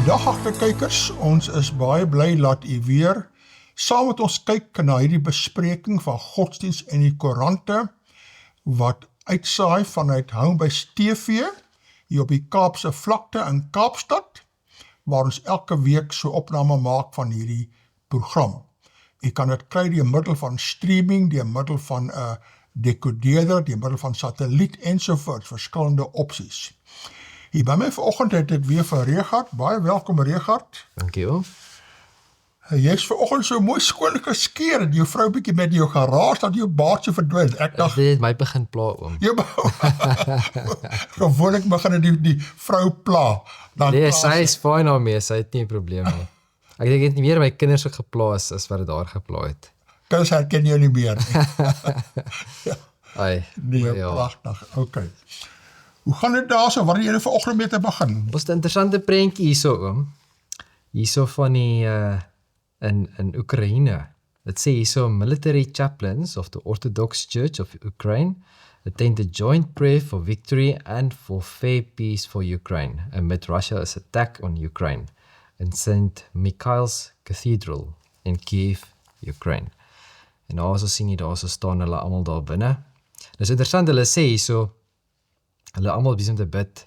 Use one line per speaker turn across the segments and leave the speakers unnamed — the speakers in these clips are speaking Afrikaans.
Goeiedag agterkykers, ons is baie bly dat u weer saam met ons kyk na hierdie bespreking van godsdienst en die koerante wat uitsaai vanuit Homebase TV hier op die Kaapse vlakte in Kaapstad, waar ons elke week so opname maak van hierdie program. U kan dit kry deur middel van streaming, deur middel van 'n decoder, deur middel van satelliet ensovoorts, verskillende opsies. Hier by my vanoggend het ek weer vir Regard, baie welkom Regard.
Dankjewel.
Jy is vanoggend so mooi skoon geskeer, en jou vrou bietjie met jou geraas, dat jou baard so verdwyn. Ek dacht,
Dit het my begin pla, oom.
Gewoonlik begin die vrou pla.
Nee, sy is fyn daarmee, sy het nie 'n probleem nie. Ek dink dit nie meer my kinders ook gepla is, as wat dit daar gepla het.
Kinders herken jou nie meer.
Ai,
Nee,
ja.
pragtig, okay. Hoe gaan dit daar so? Waar het jy vanoggend mee te begin?
Ons het 'n interessante prentjie hierso, oom. Hierso van die in Oekraïne. Dit sê hierso military chaplains of the Orthodox Church of Ukraine attend a joint prayer for victory and for fair peace for Ukraine amid Russia's attack on Ukraine in St. Mikhail's Cathedral in Kiev, Ukraine. En also sien jy daar so staan hulle almal daar binne. Dis interessant, hulle sê hierso hulle almal besig om te bid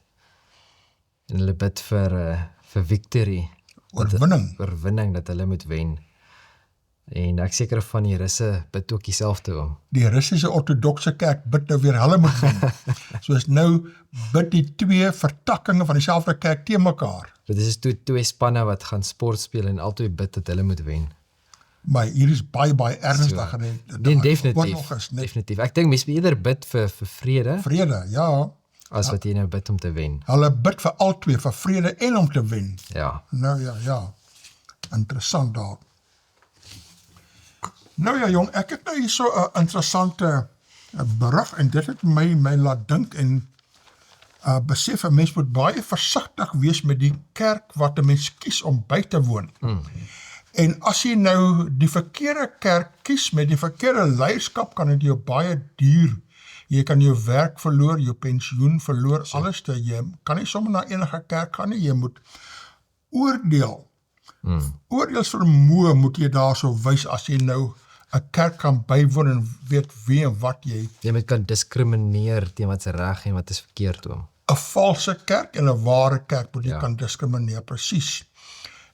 en hulle bid vir victory, oorwinning dat hulle moet wen. En ek seker van die Russe bid ook dieselfde om.
Die Russiese ortodokse kerk bid nou weer hulle moet wen. Soos nou bid die twee vertakkings van dieselfde kerk teen mekaar.
Dit is twee spanne wat gaan sport speel en albei bid dat hulle moet wen.
Maar hier is baie ernstig.
So, definitief. Ek dink mense moet eerder bid vir vrede.
Vrede, ja.
As wat jy nou bid om te wen.
Hulle bid vir al twee, vir vrede en om te wen.
Ja.
Nou ja. Interessant daar. Nou ja jong, ek het nou hier so 'n interessante berig en dit het my laat dink en besef 'n mens moet baie versigtig wees met die kerk wat 'n mens kies om by te woon. En as jy nou die verkeerde kerk kies met die verkeerde leierskap, kan dit jou baie duur. Jy kan jou werk verloor, jou pensioen verloor, alles te, jy kan nie sommer na enige kerk gaan nie, jy moet oordeel. Oordeelsvermoë moet jy daar so wys as jy nou 'n kerk kan bywoon en weet wie en wat jy.
Jy moet kan diskrimineer teen wat se reg en wat is verkeerd oom.
'n valse kerk en 'n ware kerk moet jy kan diskrimineer, presies.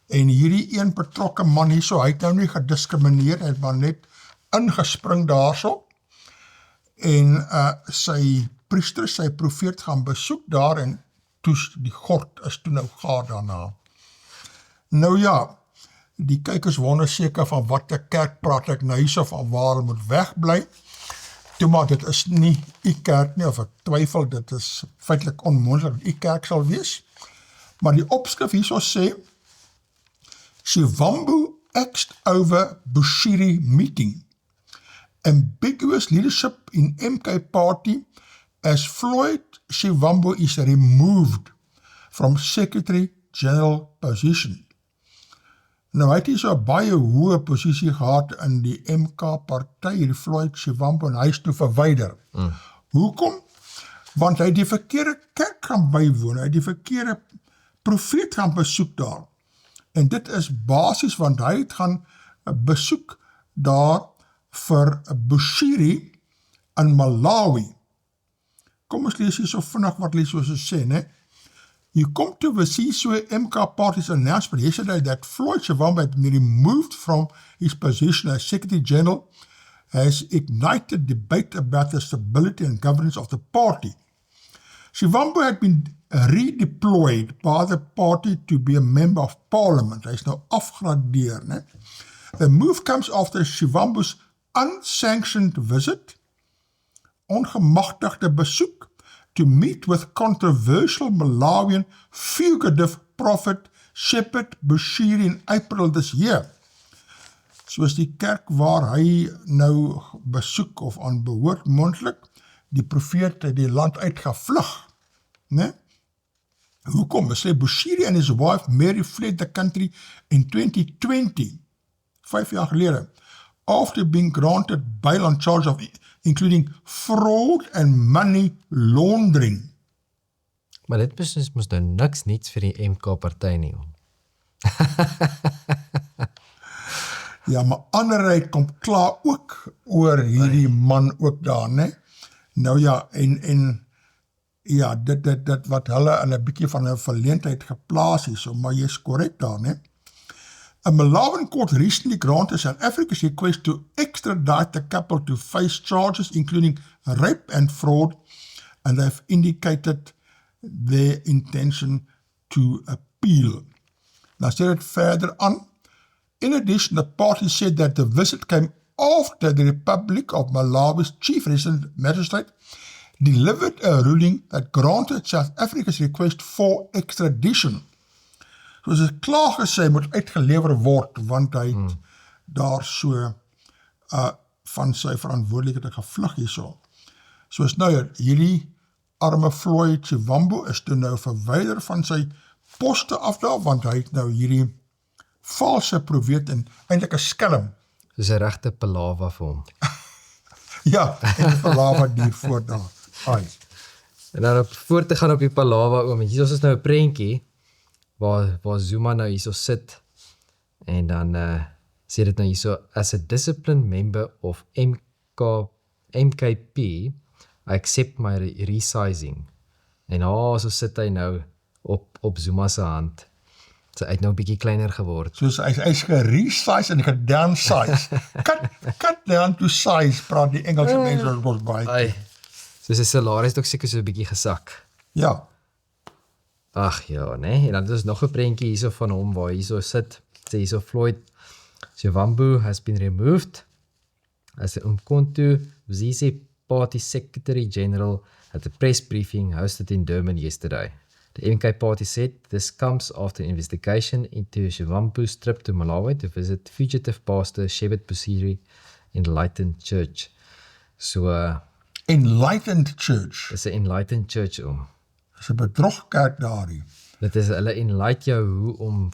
En hierdie een betrokke man hierso, hy het nou nie gediskrimineer, hy het maar net ingespring daarso. En sy priester, sy profeet gaan besoek daar en toe die gord is toe nou gaar daarna. Nou ja, die kykers wonder seker van watter kerk praat ek nou hierso van waar hulle moet wegbly. Toe maar dit is nie u kerk nie, of ek twyfel, dit is feitelik onmoontlik dat u kerk sal wees. Maar die opskrif hierso sê, Shivambu axed over Bushiri meeting. Ambiguous leadership in MK party as Floyd Shivambu is removed from Secretary General position. Nou hy het hier so 'n baie hoë posisie gehad in die MK party, hierdie Floyd Shivambu, en hy is toe verwyder. Hoekom? Want hy het die verkeerde kerk gaan bywoon, hy het die verkeerde profeet gaan besoek daar. En dit is basies want hy het gaan besoek daar vir Bushiri in Malawi. Kom ons lees hier so vinnig wat hulle so sê, né? You come to Wasiso MK Party's announcement yesterday that Floyd Shivambu had been removed from his position as Secretary General has ignited debate about the stability and governance of the party. Shivambu had been redeployed by the party to be a member of parliament. Hy is nou afgradeer, né? The move comes after Shivambu's unsanctioned visit, ongemagtigde besoek, to meet with controversial Malawian fugitive prophet Shepherd Bushiri in April this year. Soos die kerk waar hy nou besoek of aan behoort moontlik, die profeet het die land uitgevlug, né? Hoekom? Hy sê Bushiri and his wife Mary fled the country in 2020, 5 jaar gelede, after being granted bail on charge of including fraud and money laundering.
Maar dit moes nou niks niets vir die MK party nie.
Ja, maar anderheid kom klaar ook oor hierdie man ook daar, né? Nou ja, en ja, dit wat hulle in 'n bietjie van 'n verleentheid geplaas is, so, maar jy is korrek daar, né? A Malawian court recently granted South Africa's request to extradite the couple to face charges including rape and fraud, and they've indicated their intention to appeal. Nou sê dit verder aan. In addition, the party said that the visit came after the Republic of Malawi's chief resident magistrate delivered a ruling that granted South Africa's request for extradition. So as het klaar gesê moet uitgelewer word, want hy het daar so van sy verantwoordelikheid gevlug hierso. Soos nou, hierdie arme Floyd Shivambu is toe nou verwyder van sy poste af daar, want hy het nou hierdie valse profeet en eintlik 'n skelm.
Soos 'n regte palawa vir hom.
Ja, en 'n palawa dier voor daar. Ai.
En dan voor te gaan op die palawa oom, hier is nou 'n prentjie waar Zuma nou hierso sit en dan sê dit nou hierso, as a disciplined member of MKP, I accept my resizing. En so sit hy nou op Zuma se hand. So hy het nou 'n bietjie kleiner geword.
Soos hy's geresize en gedownsize. cut down to size, praat die Engelse mense wat ons baie.
Ai. So sy salaris het ook seker so 'n bietjie gesak.
Ja.
Ag ja, nee, en dan is nog 'n prentjie hierso van hom waar hierso sit, sê hierso Floyd Shivambu has been removed as the Umkhonto Mzisi Party Secretary General at a press briefing hosted in Durban yesterday. The MK party said this comes after an investigation into Shivambu's trip to Malawi to visit fugitive pastor Shepherd Busiri Enlightened Church. So
Enlightened Church.
Dis 'n Enlightened Church om.
Dis 'n bedrogkerk daarin.
Dit is hulle enlight jou hoe om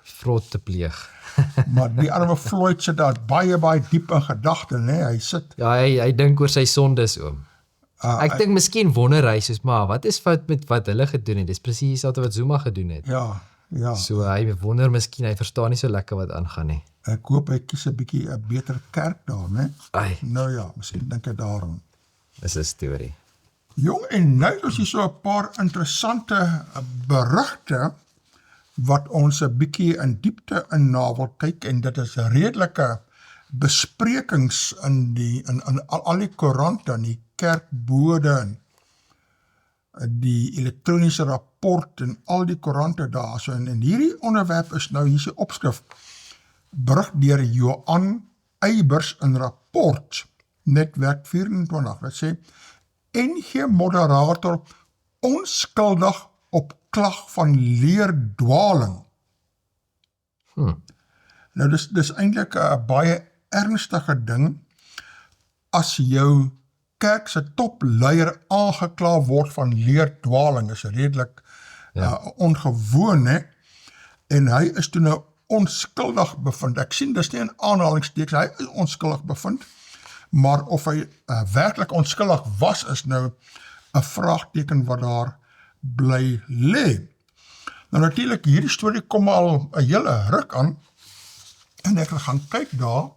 fraud te pleeg.
Maar die arme Floyd sit daar baie diep in gedagte, né? Hy sit.
Ja, hy dink oor sy sondes oom. Ek dink miskien wonder hy soos maar wat is fout met wat hulle gedoen het? Dis presies wat Zuma gedoen het.
Ja.
So hy wonder miskien hy verstaan nie so lekker wat aangaan nie.
Ek hoop hy kies 'n bietjie 'n beter kerk daar, né?
Ai,
Nou ja, miskien dink hy daaraan.
dis 'n storie.
Jong, en nou is hier so 'n paar interessante berigte wat ons 'n bietjie in diepte in na wil kyk, en dit is redelike besprekings in al die koerante en die kerkbode en die elektroniese rapport en al die koerante daar. So, en hierdie onderwerp is nou hier se opskrif, berig deur Johan Eybers in rapport Netwerk 24. Wat sê, NG moderator onskuldig op klag van leerdwaling. Nou dis eintlik 'n baie ernstige ding as jou kerk se topleier aangekla word van leerdwaling. Is redelik ongewoon, hè? En hy is toe nou onskuldig bevind. Ek sien dis nie in aanhalingstekens, hy is onskuldig bevind, maar of hy werklik onskuldig was, is nou 'n vraagteken wat daar bly lê. Nou natuurlik, hierdie storie kom al 'n hele ruk aan, en ek gaan kyk daar,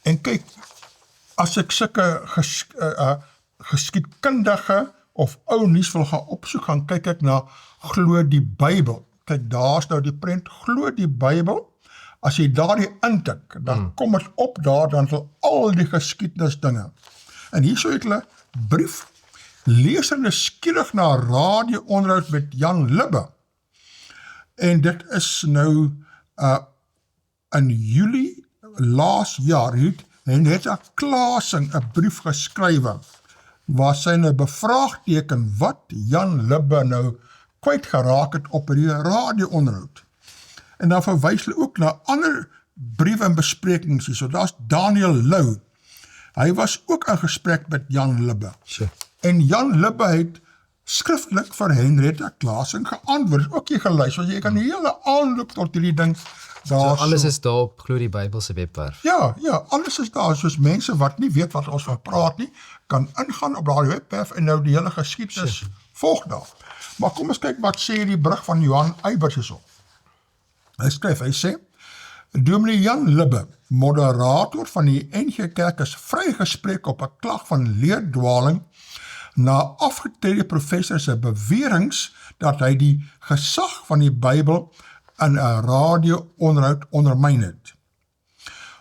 en kyk, as ek sulke geskiedkundige of ou nuus wil gaan opsoek, gaan kyk ek na Glo die Bybel. Kyk, daar is nou die prent, Glo die Bybel. As jy daardie intik, dan kom het op daar, dan sal al die geskiedenisdinge. En hier so het hulle brief, lees hulle skieurig na radio-onderhoud met Jan Libbe. En dit is nou in Julie laas jaar, en het 'n klasing 'n brief geskrywe, waar sy nou bevraagteken wat Jan Libbe nou kwyt geraak het op die radio-onderhoud. En dan verwys hulle ook na ander briewe en besprekings, so daar's Daniel Lou. Hy was ook in gesprek met Jan Libbe.
Sure.
En Jan Libbe het skriftelik vir Henrietta Klasing geantwoord, ook jy geluister, so jy kan die hele aanloop tot hierdie ding daar.
So alles is daar op Glo die Bybel se webwerf.
Ja, alles is daar, soos mense wat nie weet wat ons van praat nie, kan ingaan op daardie webwerf en nou die hele geskiedenis volg daar. Maar kom ons kyk wat sê die berig van Johan Eybers hierso. Hy skryf, hy sê, Dominee Jan Libbe, moderator van die NG Kerk, is vrygespreek op 'n klag van leerdwaling na afgetrede professor se beweringe dat hy die gesag van die Bybel in 'n radio-onderhoud ondermyn het.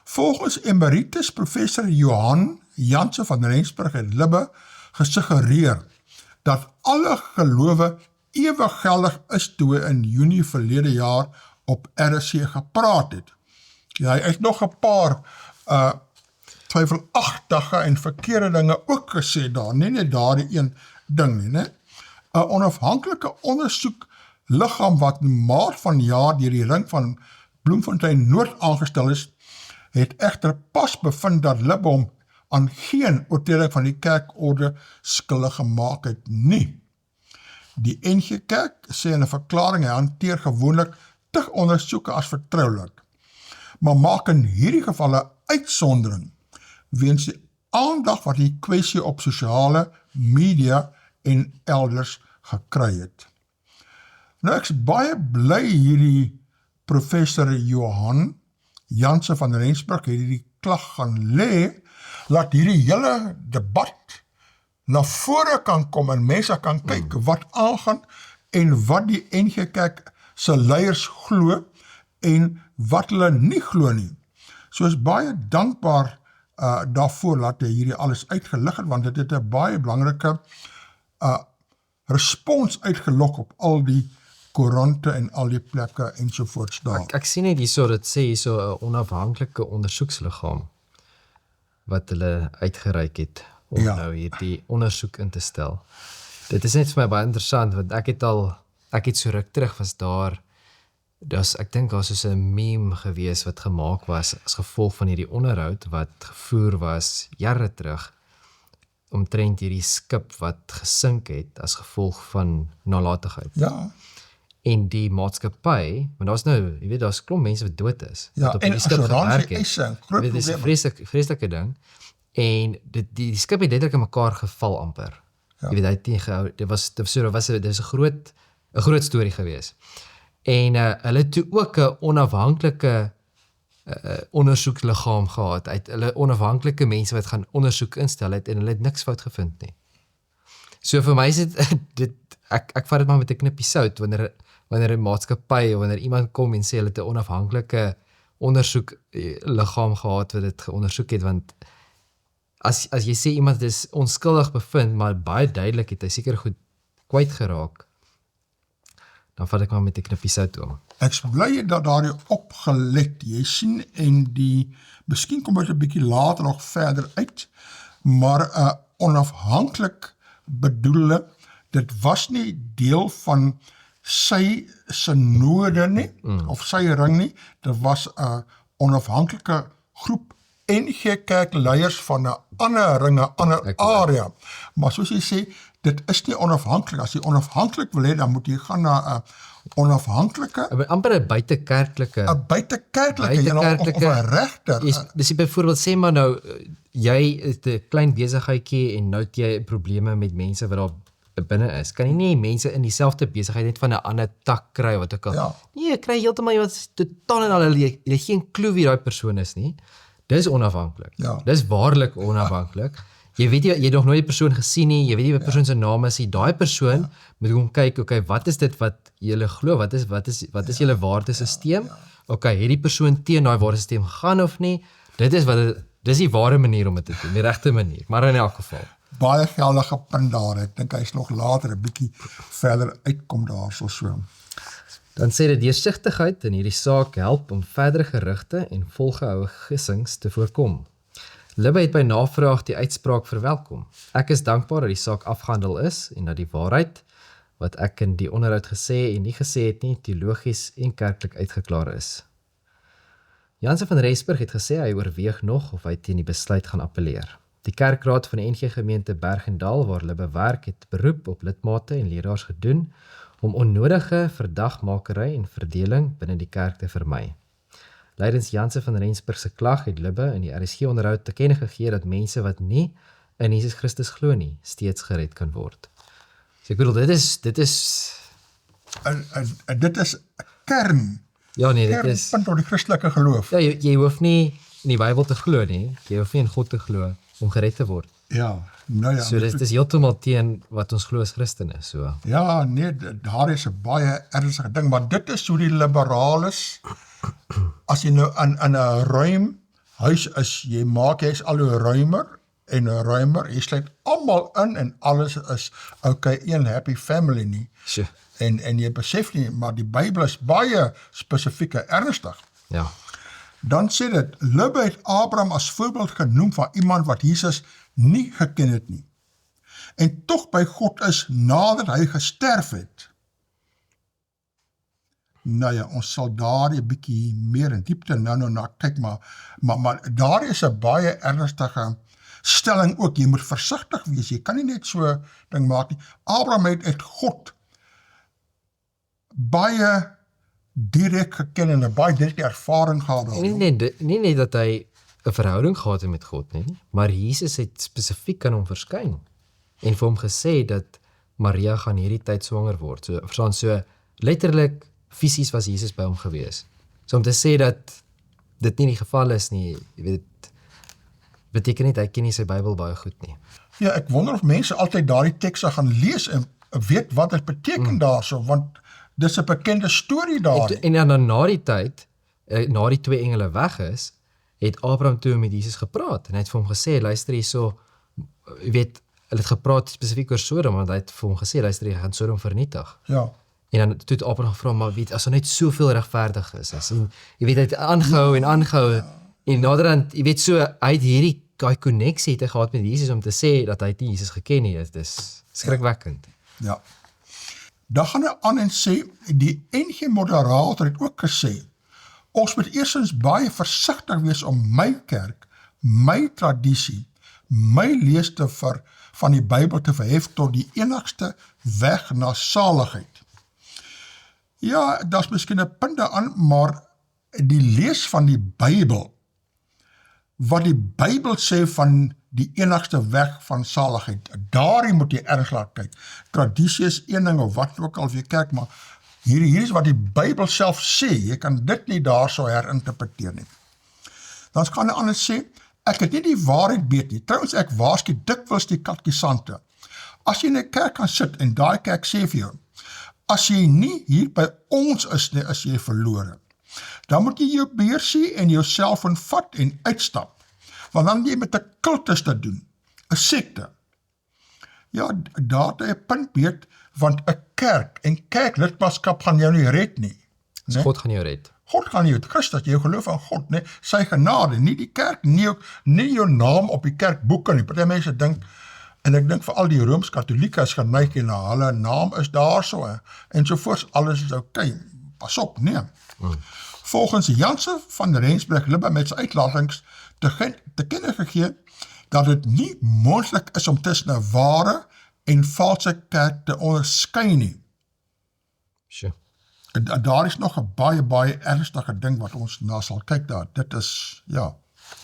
Volgens emeritus professor Johan Janse van Rensburg het Libbe gesuggereer dat alle gelowe ewig geldig is toe hy in Junie verlede jaar op RSC gepraat het. Ja, hy het nog 'n paar twyfelagtige en verkeerde dinge ook gesê daar, nie net daardie een ding nie, né? 'n onafhanklike ondersoekliggaam wat in Maart van jaar deur die ring van Bloemfontein Noord aangestel is, het egter pas bevind dat Libbe hom aan geen oortreding van die kerkorde skuldig gemaak het nie. Die NG Kerk sê in 'n verklaring hy hanteer gewoonlik tig ondersoeke as vertroulik, maar maak in hierdie geval 'n uitsondering weens die aandag wat die kwessie op sosiale media en elders gekry het. Nou ek is baie bly hierdie professor Johan Janse van Rensburg het hierdie klag gaan lê, laat hierdie hele debat na vore kan kom en mense kan kyk wat aangaan en wat die NG Kerk se leiers glo en wat hulle nie glo nie. So is baie dankbaar daarvoor dat hy hierdie alles uitgelig het, want dit het 'n baie belangrike respons uitgelok op al die koerante en al die plekke ensovoorts daar.
Ek sien net hierso, dit sê hierso 'n onafhanklike ondersoeksliggaam wat hulle uitgereik het om nou hierdie ondersoek in te stel. Dit is net vir my baie interessant, want ek het so ruk terug was ek dink daar soos 'n meme gewees wat gemaak was as gevolg van hierdie onderhoud wat gevoer was jare terug omtrent hierdie skip wat gesink het as gevolg van nalatigheid.
Ja.
En die maatskappy, want daar's nou, jy weet, daar's klomp mense wat dood is.
Ja,
wat op
en
die skip gewerk het.
groot
Dit is 'n
probleem.
vreeslike ding. En die skip het letterlik in mekaar geval amper.
Ja.
Jy weet, hy het nie gehou, dit was 'n groot storie gewees. En hulle het toe ook 'n onafhanklike ondersoeksliggaam gehad. Hulle onafhanklike mense wat gaan ondersoek instel het en hulle het niks fout gevind nie. So vir my is dit ek vat dit maar met 'n knippie sout wanneer 'n maatskappy of wanneer iemand kom en sê hulle het 'n onafhanklike ondersoekliggaam gehad wat dit geondersoek het, want as jy sê iemand is onskuldig bevind, maar baie duidelik het hy seker goed kwyt geraak, dan vat ek maar met 'n knippie sout om.
Ek is bly dat daar opgelet, jy sien, en miskien kom dit 'n bietjie later nog verder uit, maar onafhanklik bedoel, dit was nie deel van sy synode nie, of sy ring nie, dit was 'n onafhanklike groep NG Kerk leiers van 'n ander ring, 'n ander area. Maar soos jy sê, dit is nie onafhanklik. As jy onafhanklik wil hê, dan moet jy gaan na 'n onafhanklike,
amper 'n buitekerklike,
of 'n regter.
Dis byvoorbeeld sê maar nou, jy het 'n klein besigheidjie en nou het jy probleme met mense wat daar binne is. Kan jy nie mense in dieselfde besigheid net van 'n ander tak kry wat ook al.
Ja.
Nee, jy kry heeltemal iemand totaal en al, jy het geen klou wie daai persoon is nie. Dis onafhanklik.
Ja.
Dis waarlik onafhanklik. Jy weet jy het nog nooit die persoon gesien nie, jy weet nie wat persoon se naam is nie. Daai persoon moet kom kyk, okay, wat is dit wat julle glo? Wat is julle waardesisteem? Okay, het die persoon teen daai waardesisteem gegaan of nie? Dis die ware manier om dit te doen, die regte manier. Maar in elk geval.
Baie geldige punt daar. Ek dink hy is nog later 'n bietjie verder uitkom daarso so.
Dan sê dit deursigtigheid in hierdie saak help om verdere gerugte en volgehoue gissings te voorkom. Libbe het by navraag die uitspraak verwelkom. Ek is dankbaar dat die saak afgehandel is en dat die waarheid wat ek in die onderhoud gesê en nie gesê het nie, teologies en kerklik uitgeklaar is. Janse van Rensburg het gesê hy oorweeg nog of hy teen die besluit gaan appeleer. Die kerkraad van die NG gemeente Bergendal waar Libbe werk het beroep op lidmate en leraars gedoen om onnodige verdagmakery en verdeling binne die kerk te vermy. Lydens Janse van Rensburg se klag het Libbe in die RSG-onderhoud te kenne gegee dat mense wat nie in Jesus Christus glo nie, steeds gered kan word. So ek bedoel, dit is
En dit is 'n kern
Ja nee, dit is
kernpunt tot die Christelike geloof.
ja, jy hoef nie in die Bybel te glo nie. Jy hoef nie in God te glo om gered te word.
Ja, nou ja.
So dis heeltemal teen wat ons glo as Christene, so.
Ja, nee, daar is 'n baie ernstige ding, maar dit is hoe die liberales, as jy nou in 'n ruim huis is, jy al hoe ruimer en ruimer, jy sluit almal in en alles is okay, een happy family nie.
Sjoe.
En jy besef nie, maar die Bybel is baie spesifiek en ernstig.
Ja.
Dan sê dit, Lubbe het Abraham as voorbeeld genoem van iemand wat Jesus nie geken het nie. En tog by God is nadat hy gesterf het. Nou ja, ons sal daar 'n bietjie meer in diepte nou na kyk, maar daar is 'n baie ernstige stelling ook. Jy moet versigtig wees, jy kan nie net so ding maak nie. Abraham het God baie direk geken en 'n baie direkte ervaring gehad.
Nie net dat hy 'n verhouding gehad het met God nie, maar Jesus het spesifiek aan hom verskyn en vir hom gesê dat Maria gaan hierdie tyd swanger word. So verstaan, so letterlik fisies was Jesus by hom gewees. So om te sê dat dit nie die geval is nie, jy weet, beteken nie hy ken nie sy Bybel baie goed nie.
Ja, ek wonder of mense altyd daardie tekste gaan lees en weet wat dit beteken daarso, want dis 'n bekende storie daar.
En dan na die tyd, na die twee engele weg is, het Abraham toe met Jesus gepraat en hy het vir hom gesê, luister hierso, jy weet, hulle het gepraat spesifiek oor Sodom, want hy het vir hom gesê, luister, hy gaan Sodom vernietig.
Ja.
En dan toe het Abraham gevra, maar weet, as er net soveel regverdig is, en jy weet, hy het aangehou, en naderhand, jy weet so, hy het hierdie konneksie het hy gehad met Jesus om te sê dat hy nie Jesus geken nie, dit is skrikwekkend.
Ja. Dan gaan hy aan en sê, die NG moderator het ook gesê, ons moet eerstens baie versigtig wees om my kerk, my tradisie, my leeste van die Bybel te verhef tot die enigste weg na saligheid. Ja, daar is miskien 'n punt daaraan, maar die lees van die Bybel, wat die Bybel sê van die enigste weg van saligheid, daarin moet jy erg laat kyk. Tradisie is een ding of wat ook al vir kerk, maar hier is wat die Bybel self sê, jy kan dit nie daar so herinterpreteer nie. Dan kan 'n ander sê, ek het nie die waarheid weet nie. Trouwens, ek waarsku dikwels die katkisante. As jy in 'n kerk kan sit en daai kerk sê vir jou, as jy nie hier by ons is nie, is jy verlore. Dan moet jy jou beursie en jou selfoon vat en uitstap. Want dan jy met 'n kultus te doen, 'n sekte. Ja, daar het hy 'n punt weet, want 'n kerk en kerklidmaatskap gaan jou nie red nie.
So God gaan jou red.
God gaan jou, Christus, jy geloof aan God, nee, sy genade, nie die kerk, nie jou naam op die kerkboeke nie. Party mense dink, en ek dink vir al die Rooms-Katolieke is geneig en hulle naam is daar so, en sovoorts, alles is okay, pas op, nee. Volgens Janse van Rensburg Lubbe met sy uitlatings te kenne gegee, dat dit nie moontlik is om tussen 'n ware en valse kerk te onderskei nie.
Sure.
Daar is nog 'n baie ernstige ding wat ons na sal kyk daar. Dit is, ja,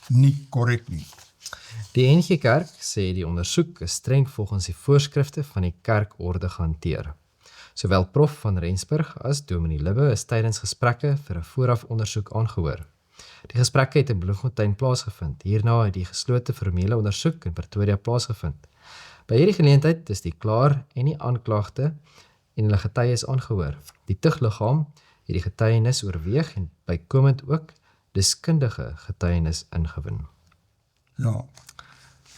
nie korrek nie.
Die NG Kerk sê die ondersoek is streng volgens die voorskrifte van die kerkorde gehanteer. Sowel Prof van Rensburg as Dominee Lubbe is tydens gesprekke vir 'n vooraf ondersoek aangehoor. Die gesprekke het in Bloemfontein plaasgevind. Hierna het die geslote formele ondersoek in Pretoria plaasgevind. By hierdie geleentheid is die klaar en die aanklaagde en hulle getuies aangehoor. Die tugliggaam het die getuienis oorweeg en bykomend ook deskundige getuienis ingewin.
Ja.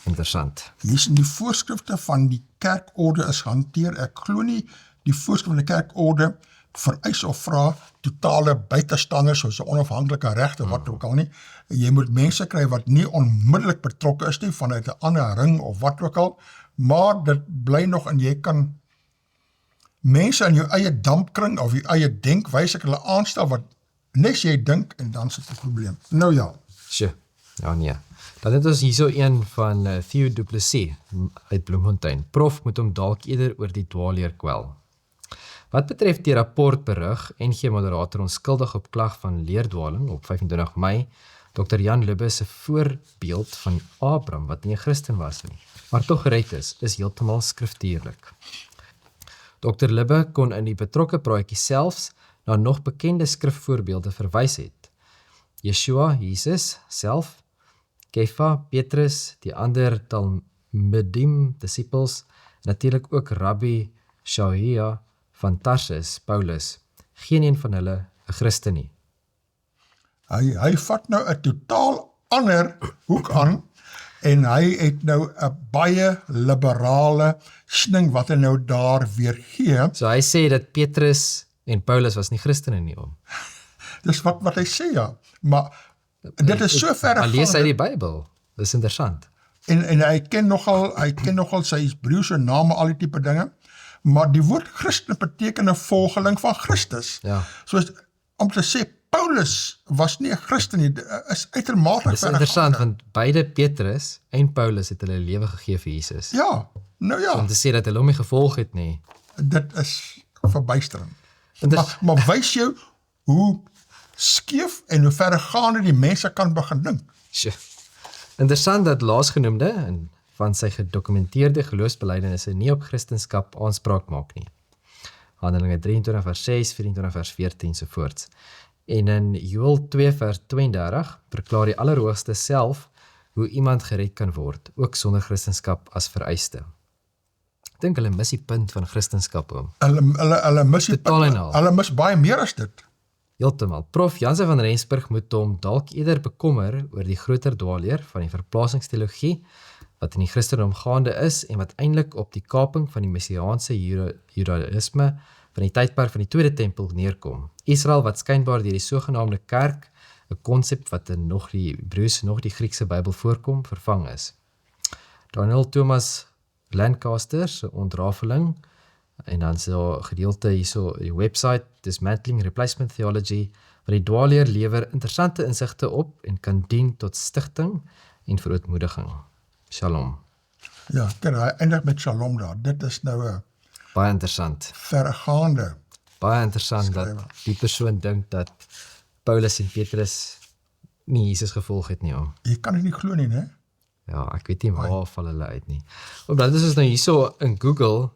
Interessant.
Hier is in die voorskrifte van die kerkorde is gehanteer. Ek glo nie die voorskrifte van die kerkorde vereis of vra totale buitestanders soos 'n onafhanklike regter wat ook al nie. Jy moet mense kry wat nie onmiddellik betrokke is nie vanuit 'n ander ring of wat ook al, maar dit bly nog en jy kan mense in jou eie dampkring of jou eie denkwyse hulle aanstel wat nes jy dink en dan sit 'n probleem. Nou ja.
Sjoe. Ja nee. Dan het ons hierso een van Theo Du Plessis uit Bloemfontein. Prof moet hom dalk eerder oor die dwaalleer kwel. Wat betref die rapportberig, NG moderator onskuldig op klag van leerdwaling op 25 Mei, Dr. Jan Lubbe se voorbeeld van Abraham, wat nie 'n Christen was nie, maar tog gered is heeltemal skriftuurlik. Dr. Lubbe kon in die betrokke praatjie selfs na nog bekende skrifvoorbeelde verwys het. Yeshua, Jesus self, Kefa, Petrus, die ander Talmudim disciples, natuurlik ook Rabbi Shahia van Tarsus, Paulus. Geen een van hulle 'n Christen nie.
Hy vat nou 'n totaal ander hoek aan, en hy het nou 'n baie liberale sning wat hy nou daar weer gee.
So hy sê dat Petrus en Paulus was nie Christene nie om.
Dis wat hy sê, ja. Maar dit is so ver
Maar lees hy
gaan,
die Bybel? Dis interessant.
en hy ken nogal sy Hebreëse name, al die tipe dinge, maar die woord Christen beteken 'n volgeling van Christus.
Ja.
Soos om te sê Paulus was nie 'n Christen nie, is uitermate
Dis interessant, want beide Petrus en Paulus het hulle lewe gegee vir Jesus.
Ja, nou ja,
Om te sê dat hulle hom nie gevolg het nie.
dit is verbuisterend.
En dis,
Maar wys jou hoe skeef en hoe verregaande die mense kan begin dink.
Sjoe. Interessant dat laasgenoemde en van sy gedokumenteerde geloofsbelijdenisse nie op Christenskap aanspraak maak nie. Handelinge 23 vers 6, 24 vers 14 sovoorts. En in Joël 2 vers 32 verklaar die Allerhoogste self hoe iemand gered kan word, ook sonder Christenskap as vereiste. Ek dink hulle mis die punt van Christenskap om.
Hulle mis
Totaal en al.
Hulle mis baie meer as dit.
Heeltemal. Prof. Janse van Rensburg moet hom dalk eerder bekommer oor die groter dwaalleer van die verplasingsteologie wat in die Christendom gaande is en wat eintlik op die kaping van die messiaanse judaïsme van die tydperk van die Tweede Tempel neerkom. Israel wat skynbaar deur die sogenaamde kerk, 'n konsep wat in nog die Hebreëse nog die Griekse Bybel voorkom, vervang is. Daniel Thomas Lancaster se ontrafeling en dan so gedeelte hierso die website Dismantling Replacement Theology wat die dwaalleer lewer interessante insigte op en kan dien tot stigting en verootmoediging. Shalom.
Ja, kyk, hy eindig met shalom daar. Dit is nou 'n
Baie interessant.
verregaande.
Baie interessant dat die persoon dink dat Paulus en Petrus nie Jesus gevolg het nie. Om.
Jy kan dit nie glo nie, né?
Ja, ek weet nie waar val hulle uit nie. Omdat is ons nou hierso in Google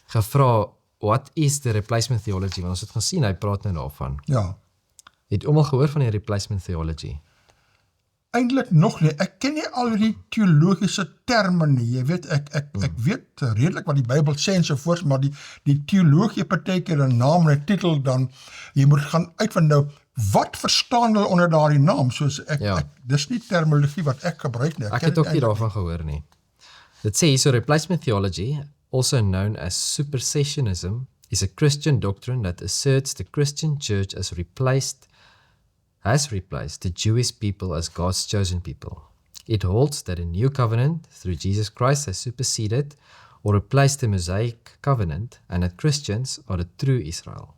gevra, what is the replacement theology? Want ons het gesien, hy praat nou daarvan.
Ja.
Het almal gehoor van die replacement theology?
Eintlik nog nie. Ek ken nie al die teologiese terme nie. Jy weet, ek weet redelik wat die Bybel sê en sovoorts, maar die teologie partykeer 'n naam en 'n titel, dan jy moet gaan uitvind nou, wat verstaan hulle onder daardie naam? Soos dis nie terminologie wat ek gebruik nie.
Ek het ook nie daarvan gehoor nie. Dit sê so replacement theology, also known as supersessionism, is a Christian doctrine that asserts the Christian church has replaced the Jewish people as God's chosen people. It holds that a new covenant through Jesus Christ has superseded or replaced the Mosaic covenant and that Christians are the true Israel.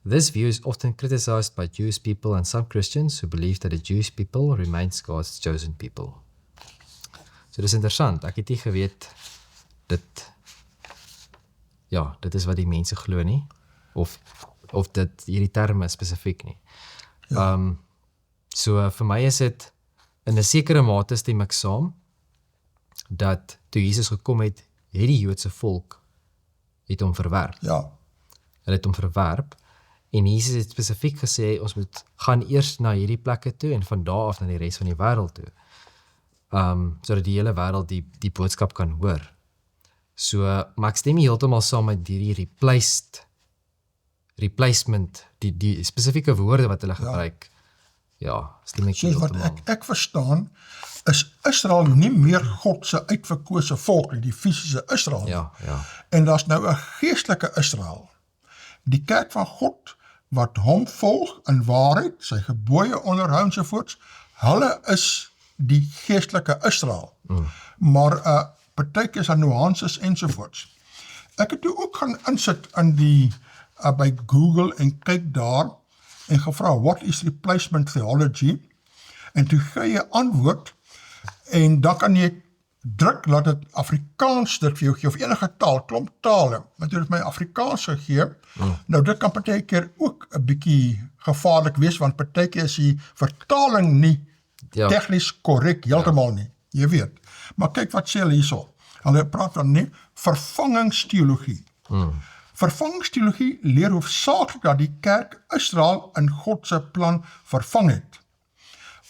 This view is often criticized by Jewish people and some Christians who believe that the Jewish people remains God's chosen people. So dis interessant, ek het nie geweet dit is wat die mense glo nie, of dit hierdie terme spesifiek nie. So vir my is dit, in 'n sekere mate stem ek saam, dat toe Jesus gekom het, die Joodse volk het hom verwerp.
Ja.
Hulle het hom verwerp, en Jesus het spesifiek gesê, ons moet gaan eers na hierdie plekke toe, en van daar af na die res van die wêreld toe. Sodat die hele wêreld die boodskap kan hoor. So, maar ek stem nie heeltemal saam met die replacement, die spesifieke woorde wat hulle gebruik. Ja, stem ek
Soos wat
heeltemal.
ek verstaan, is Israel nie meer God se uitverkose volk nie, die fisiese Israel.
Ja.
En daar's nou 'n geestelike Israel. Die kerk van God, wat hom volg in waarheid, sy gebooie onderhou ensovoorts, hulle is die geestelike Israel. Maar partykeer is daar nuances ensovoorts. Ek het toe ook gaan insit in by Google en kyk daar en gevra, what is replacement theology? En toe gee jy antwoord en dan kan jy druk laat dit Afrikaans dit vir jou gee, of enige taal, klomp tale, maar toe het my Afrikaans gegee, nou dit kan partykeer ook 'n bietjie gevaarlik wees, want partykeer is die vertaling nie tegnies korrek, heeltemal nie, jy weet. Maar kyk wat sê hulle hierso, hulle praat van vervangingsteologie. Vervangingsteologie leer hoofsaaklik dat die kerk Israel in God se plan vervang het.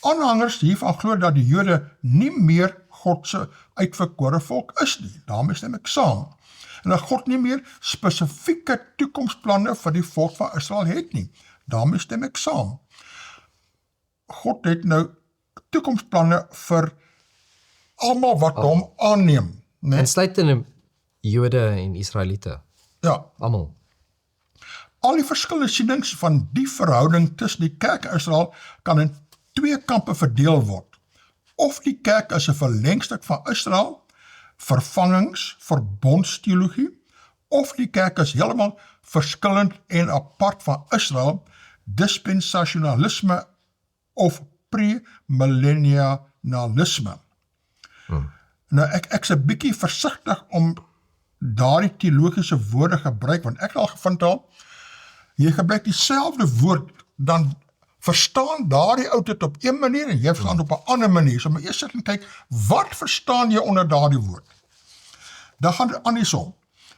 Aanhangers hiervan glo dat die Jode nie meer God se uitverkore volk is nie. Daarmee stem ek saam. En dat God nie meer spesifieke toekomsplanne vir die volk van Israel het nie. Daarmee stem ek saam. God het nou toekomsplanne vir almal wat hom aanneem.
En sluit in Jode en Israeliete,
Ja,
almal.
al die verskillende sienings van die verhouding tussen die kerk en Israel kan in twee kampe verdeel word. Of die kerk is 'n verlengstuk van Israel, vervangingsverbondsteologie, of die kerk is heeltemal verskillend en apart van Israel, dispensasionalisme of premillennialisme. Nou ek's 'n bietjie versigtig om daardie teologiese woorde gebruik, want ek het al gevind jy gebruik dieselfde woord, dan verstaan daardie ou dit op een manier en jy verstaan op 'n ander manier. So maar eers sit en kyk, wat verstaan jy onder daardie woord? Dan gaan dit aan hiersom.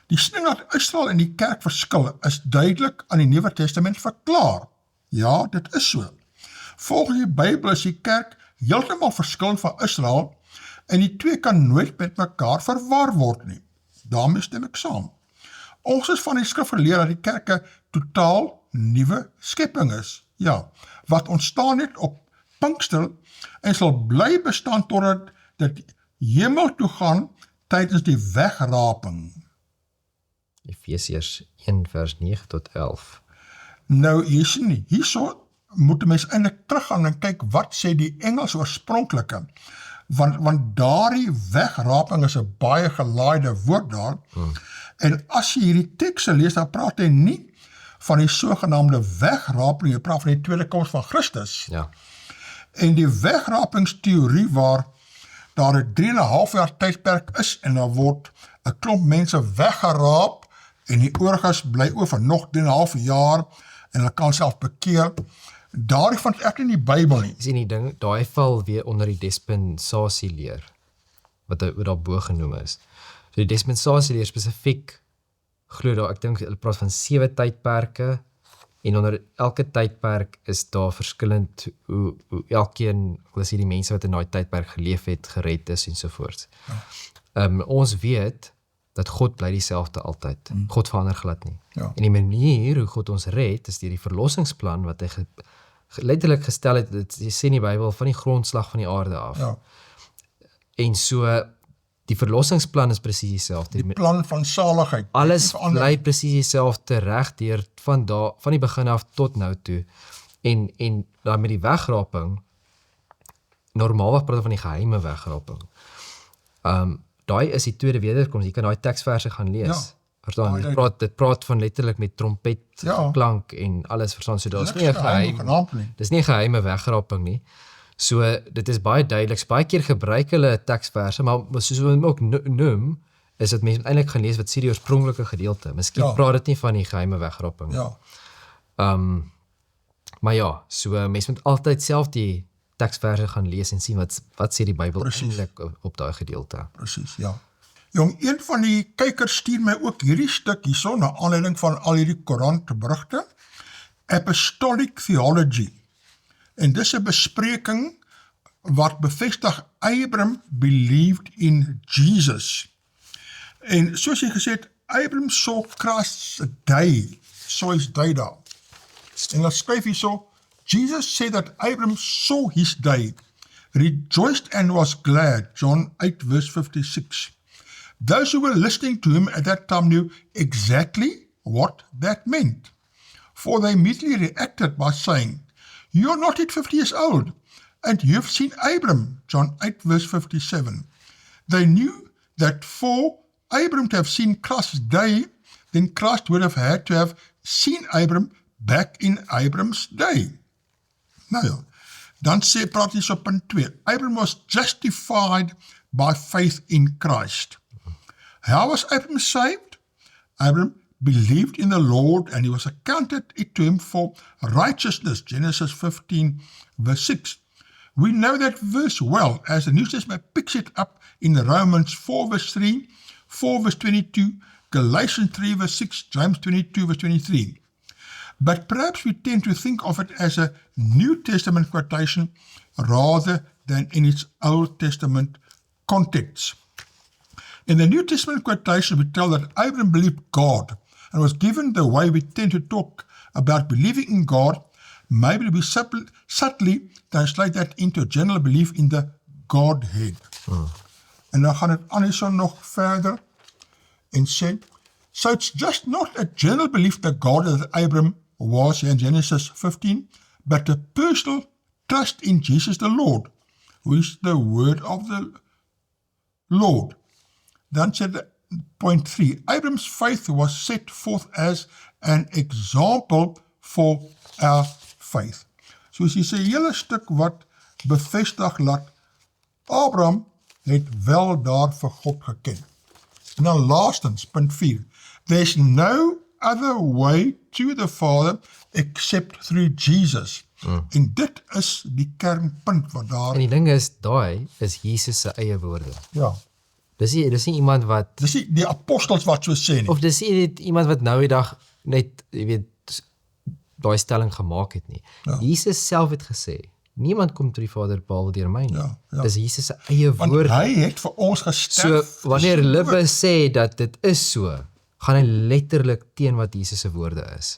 Die siening dat Israel en die kerk verskil is duidelik aan die Nuwe Testament verklaar. Ja, dit is so. Volgens die Bybel is die kerk heeltemal verskillend van Israel en die twee kan nooit met mekaar verwar word nie. Daarmee stem ek saam. Ons is van die skrif geleer dat die kerk 'n totaal nuwe skepping is. Ja, wat ontstaan het op Pinkster en sal bly bestaan totdat dit hemel toe gaan tydens die wegraping.
Efesiërs 1 vers 9 tot 11.
Nou, jy sien nie, hierso moet 'n mens eintlik teruggaan en kyk wat sê die Engels oorspronklike, want daardie wegraping is 'n baie gelaaide woord daar, en as jy hierdie tekste lees, dan praat hy nie van die sogenaamde wegraping, jy praat van die tweede koms van Christus.
Ja.
En die wegrapingsteorie waar daar 'n 3,5 jaar tydperk is en dan word 'n klomp mense weggeraap en die oorges bly oor vir nog 3,5 jaar en hulle kan self bekeer. Daardie vind ek nie in die Bybel nie.
Sien die ding, daai val weer onder die dispensasieleer wat daarbo genoem is. So die dispensasieleer spesifiek glo daar, ek dink hulle praat van 7 tydperke en onder elke tydperk is daar verskillend hoe elkeen, wil sê die mense wat in daai tydperk geleef het, gered is en so voort. Ons weet dat God bly dieselfde altyd. God verander glad nie.
Ja.
En die manier hoe God ons red is deur die verlossingsplan wat hy letterlik gestel het, dit sê in die Bybel, van die grondslag van die aarde af.
Ja.
En so die verlossingsplan is presies dieselfde.
Die plan van saligheid.
Alles bly presies dieselfde reg deur van die begin af tot nou toe. En dan met die wegraping, normaalweg praat van die geheime wegraping. Daai is die tweede wederkoms. Jy kan daai teksverse gaan lees.
Ja.
Verstaan, dit praat van letterlik met trompetklank en alles, verstaan, so daar is nie 'n dis nie 'n geheime wegraping nie. So dit is baie duidelik, baie keer gebruik hulle teksverse, maar soos we hom ook noem, is dit mense eintlik gaan lees wat sê die oorspronklike gedeelte. Miskien praat dit nie van die geheime wegraping nie.
Ja.
Maar ja, so mense moet altyd self die teksverse gaan lees en sien wat sê die Bybel eintlik op daai gedeelte.
Presies, ja. Jong, een van die kykers stuur my ook hierdie stuk hierso, na aanleiding van al hierdie koerantberigte, Apostolic Theology. En dis 'n bespreking wat bevestig Abraham believed in Jesus. En soos jy gesê het, Abraham saw Christ's day, so is day daar. En dan skryf hy so, Jesus said that Abraham saw his day, rejoiced and was glad, John 8 verse 56. Those who were listening to him at that time knew exactly what that meant. For they immediately reacted by saying, "You're not yet 50 years old, and you've seen Abraham," John 8 verse 57. They knew that for Abraham to have seen Christ's day, then Christ would have had to have seen Abraham back in Abraham's day. Nou ja, dan praat hy so op punt 2. Abraham was justified by faith in Christ. How was Abraham saved? Abraham believed in the Lord and he was accounted it to him for righteousness. Genesis 15 verse 6. We know that verse well as the New Testament picks it up in Romans 4 verse 3, 4 verse 22 Galatians 3 verse 6, James 22 verse 23. But perhaps we tend to think of it as a New Testament quotation rather than in its Old Testament context. In the New Testament quotation, we tell that Abraham believed God and was given the way we tend to talk about believing in God. Maybe we subtly translate that into a general belief in the Godhead. En dan gaan het Anderson nog verder en sê, so it's just not a general belief that God that Abraham was in Genesis 15, but a personal trust in Jesus the Lord, who is the word of the Lord. Dan sê point 3, Abraham's faith was set forth as an example for our faith. So as jy sê, hele stuk wat bevestig dat Abraham het wel daar vir God geken. En dan laastens, punt 4, there's no other way to the Father except through Jesus. En dit is die kernpunt wat daar...
En die ding is, daai is Jesus se eie woorde.
Ja,
Dis nie iemand wat,
dis nie die apostels wat so sê nie.
of dis nie net iemand wat nou die dag net, jy weet, daai stelling gemaak het nie.
Ja.
Jesus self het gesê, niemand kom tot die Vader behalwe deur my nie.
Ja.
Dis Jesus se eie
Want
woorde.
hy het vir ons gesterf.
So, wanneer Lippe sê dat dit is so, gaan hy letterlik teen wat Jesus se woorde is.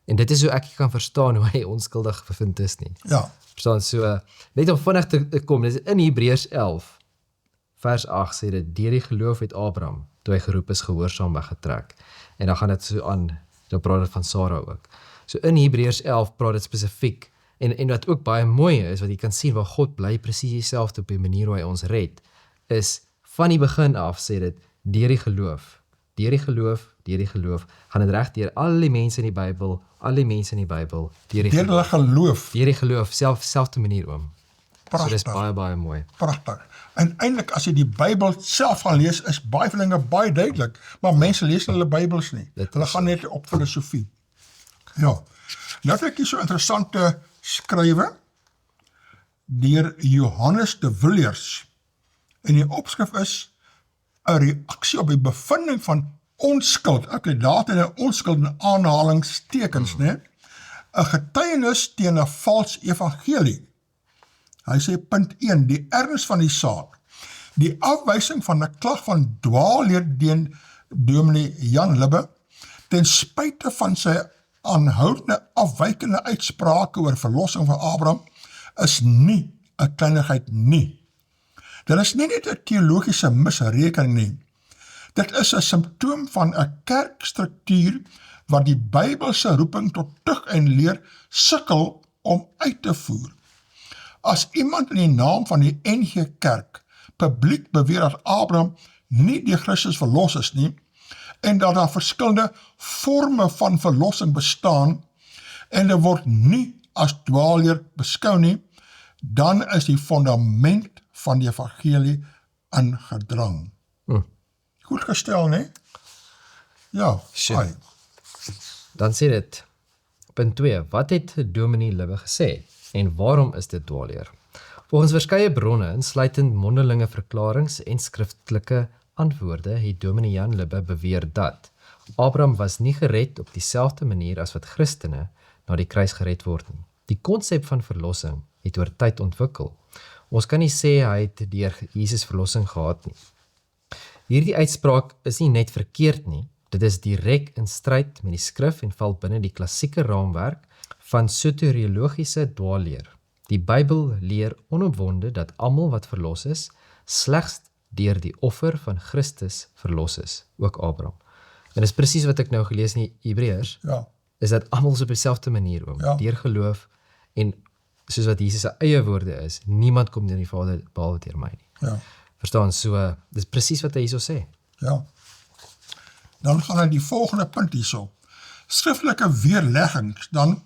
En dit is hoe ek kan verstaan hoe hy onskuldig bevind is nie.
Ja,
Verstaan, so, net om vinnig te kom, dit is in Hebreërs 11, vers 8 sê dit, deur die geloof het Abraham, toe hy geroep is, gehoorsaam weggetrek. En dan gaan dit so aan, dan praat dit van Sarah ook. So in Hebreërs 11 praat dit spesifiek, en wat ook baie mooi is, wat jy kan sien, waar God bly presies dieselfde op die manier hoe hy ons red, is van die begin af, sê dit, deur die geloof, gaan dit reg deur al die mense in die Bybel, deur
deur hulle geloof.
die geloof, selfde manier oom. So dis
Pragtig.
baie mooi.
Pragtig. En eintlik as jy die Bybel self gaan lees, is baie van dinge baie duidelik, maar mense lees hulle Bybels nie.
Dit
Hulle
is
gaan net op filosofie. Ja. Nou het ek hier so interessante skrywe deur Johannes de Villiers. En die opskrif is 'n reaksie op die bevinding van onskuld. Okay, daar het hy onskuld in aanhalingstekens, né? 'n getuienis teen 'n vals evangelie. Hy sê punt 1, die erns van die saak. Die afwysing van 'n klag van dwaalleer teen dominee Jan Libbe, ten spyte van sy aanhoudende afwykende uitsprake oor verlossing van Abraham, is nie 'n kleinigheid nie. Dit is nie net 'n teologiese misrekening nie. Dit is 'n simptoom van 'n kerkstruktuur wat die Bybelse roeping tot tug en leer sukkel om uit te voer. As iemand in die naam van die NG Kerk publiek beweer dat Abraham nie deur Christus verlos is nie, en dat daar verskillende forme van verlossing bestaan, en dit word nie as dwaalleer beskou nie, dan is die fondament van die evangelie ingedrang. Goed gestel, né? Ja,
Sure.
ai.
Dan sê dit, punt 2, wat het dominee Libbe gesê, en waarom is dit dwaalleer? Volgens verskeie bronne, insluitend mondelinge verklaringe en skriftelike antwoorde, het dominee Jan Libbe beweer dat Abraham was nie gered op dieselfde manier as wat Christene na die kruis gered word nie. Die konsep van verlossing het oor tyd ontwikkel. Ons kan nie sê hy het deur Jesus verlossing gehad nie. Hierdie uitspraak is nie net verkeerd nie, dit is direk in stryd met die skrif en val binne die klassieke raamwerk van soteriologiese dwaalleer. Die Bybel leer onopwonde dat almal wat verlos is, slegs deur die offer van Christus verlos is, ook Abraham. En dis presies wat ek nou gelees in die Hebreërs,
Ja,
is dat almal op dieselfde manier oom,
Ja.
deur geloof, en soos wat Jesus se eie woorde is, niemand kom deur die Vader behalwe deur my nie.
ja,
Verstaan, so, dis presies wat hy hierso sê.
ja. Dan gaan hy die volgende punt hierso. Skriftelike weerleggings, dan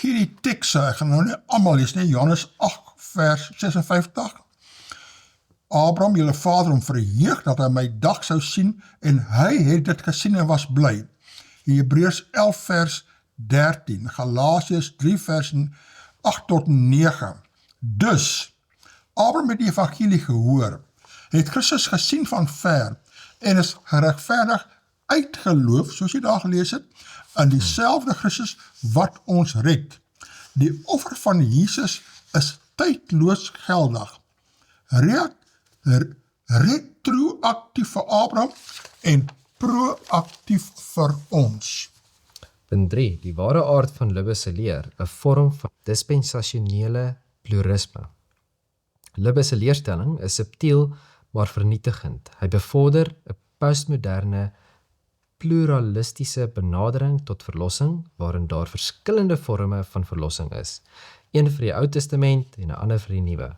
hierdie tekste, ek gaan nou nie almal lees nie, Johannes 8 vers 56. Abraham, julle vader, om verheug dat hy my dag sou sien, en hy het dit gesien en was bly. Hebreërs 11 vers 13, Galasiërs 3 vers 8 tot 9. Dus, Abraham het die evangelie gehoor, het Christus gesien van ver, en is geregverdig uit geloof, soos jy daar gelees het, in dieselfde Christus wat ons red. Die offer van Jesus is tydloos geldig. Retroactief vir Abraham en proactief vir ons.
Punt 3. Die ware aard van Lubbe se leer, 'n vorm van dispensasionele pluralisme. Lubbe se leerstelling is subtiel maar vernietigend. Hy bevorder 'n postmoderne pluralistiese benadering tot verlossing, waarin daar verskillende vorme van verlossing is. Een vir die Ou Testament en 'n ander vir die Nuwe.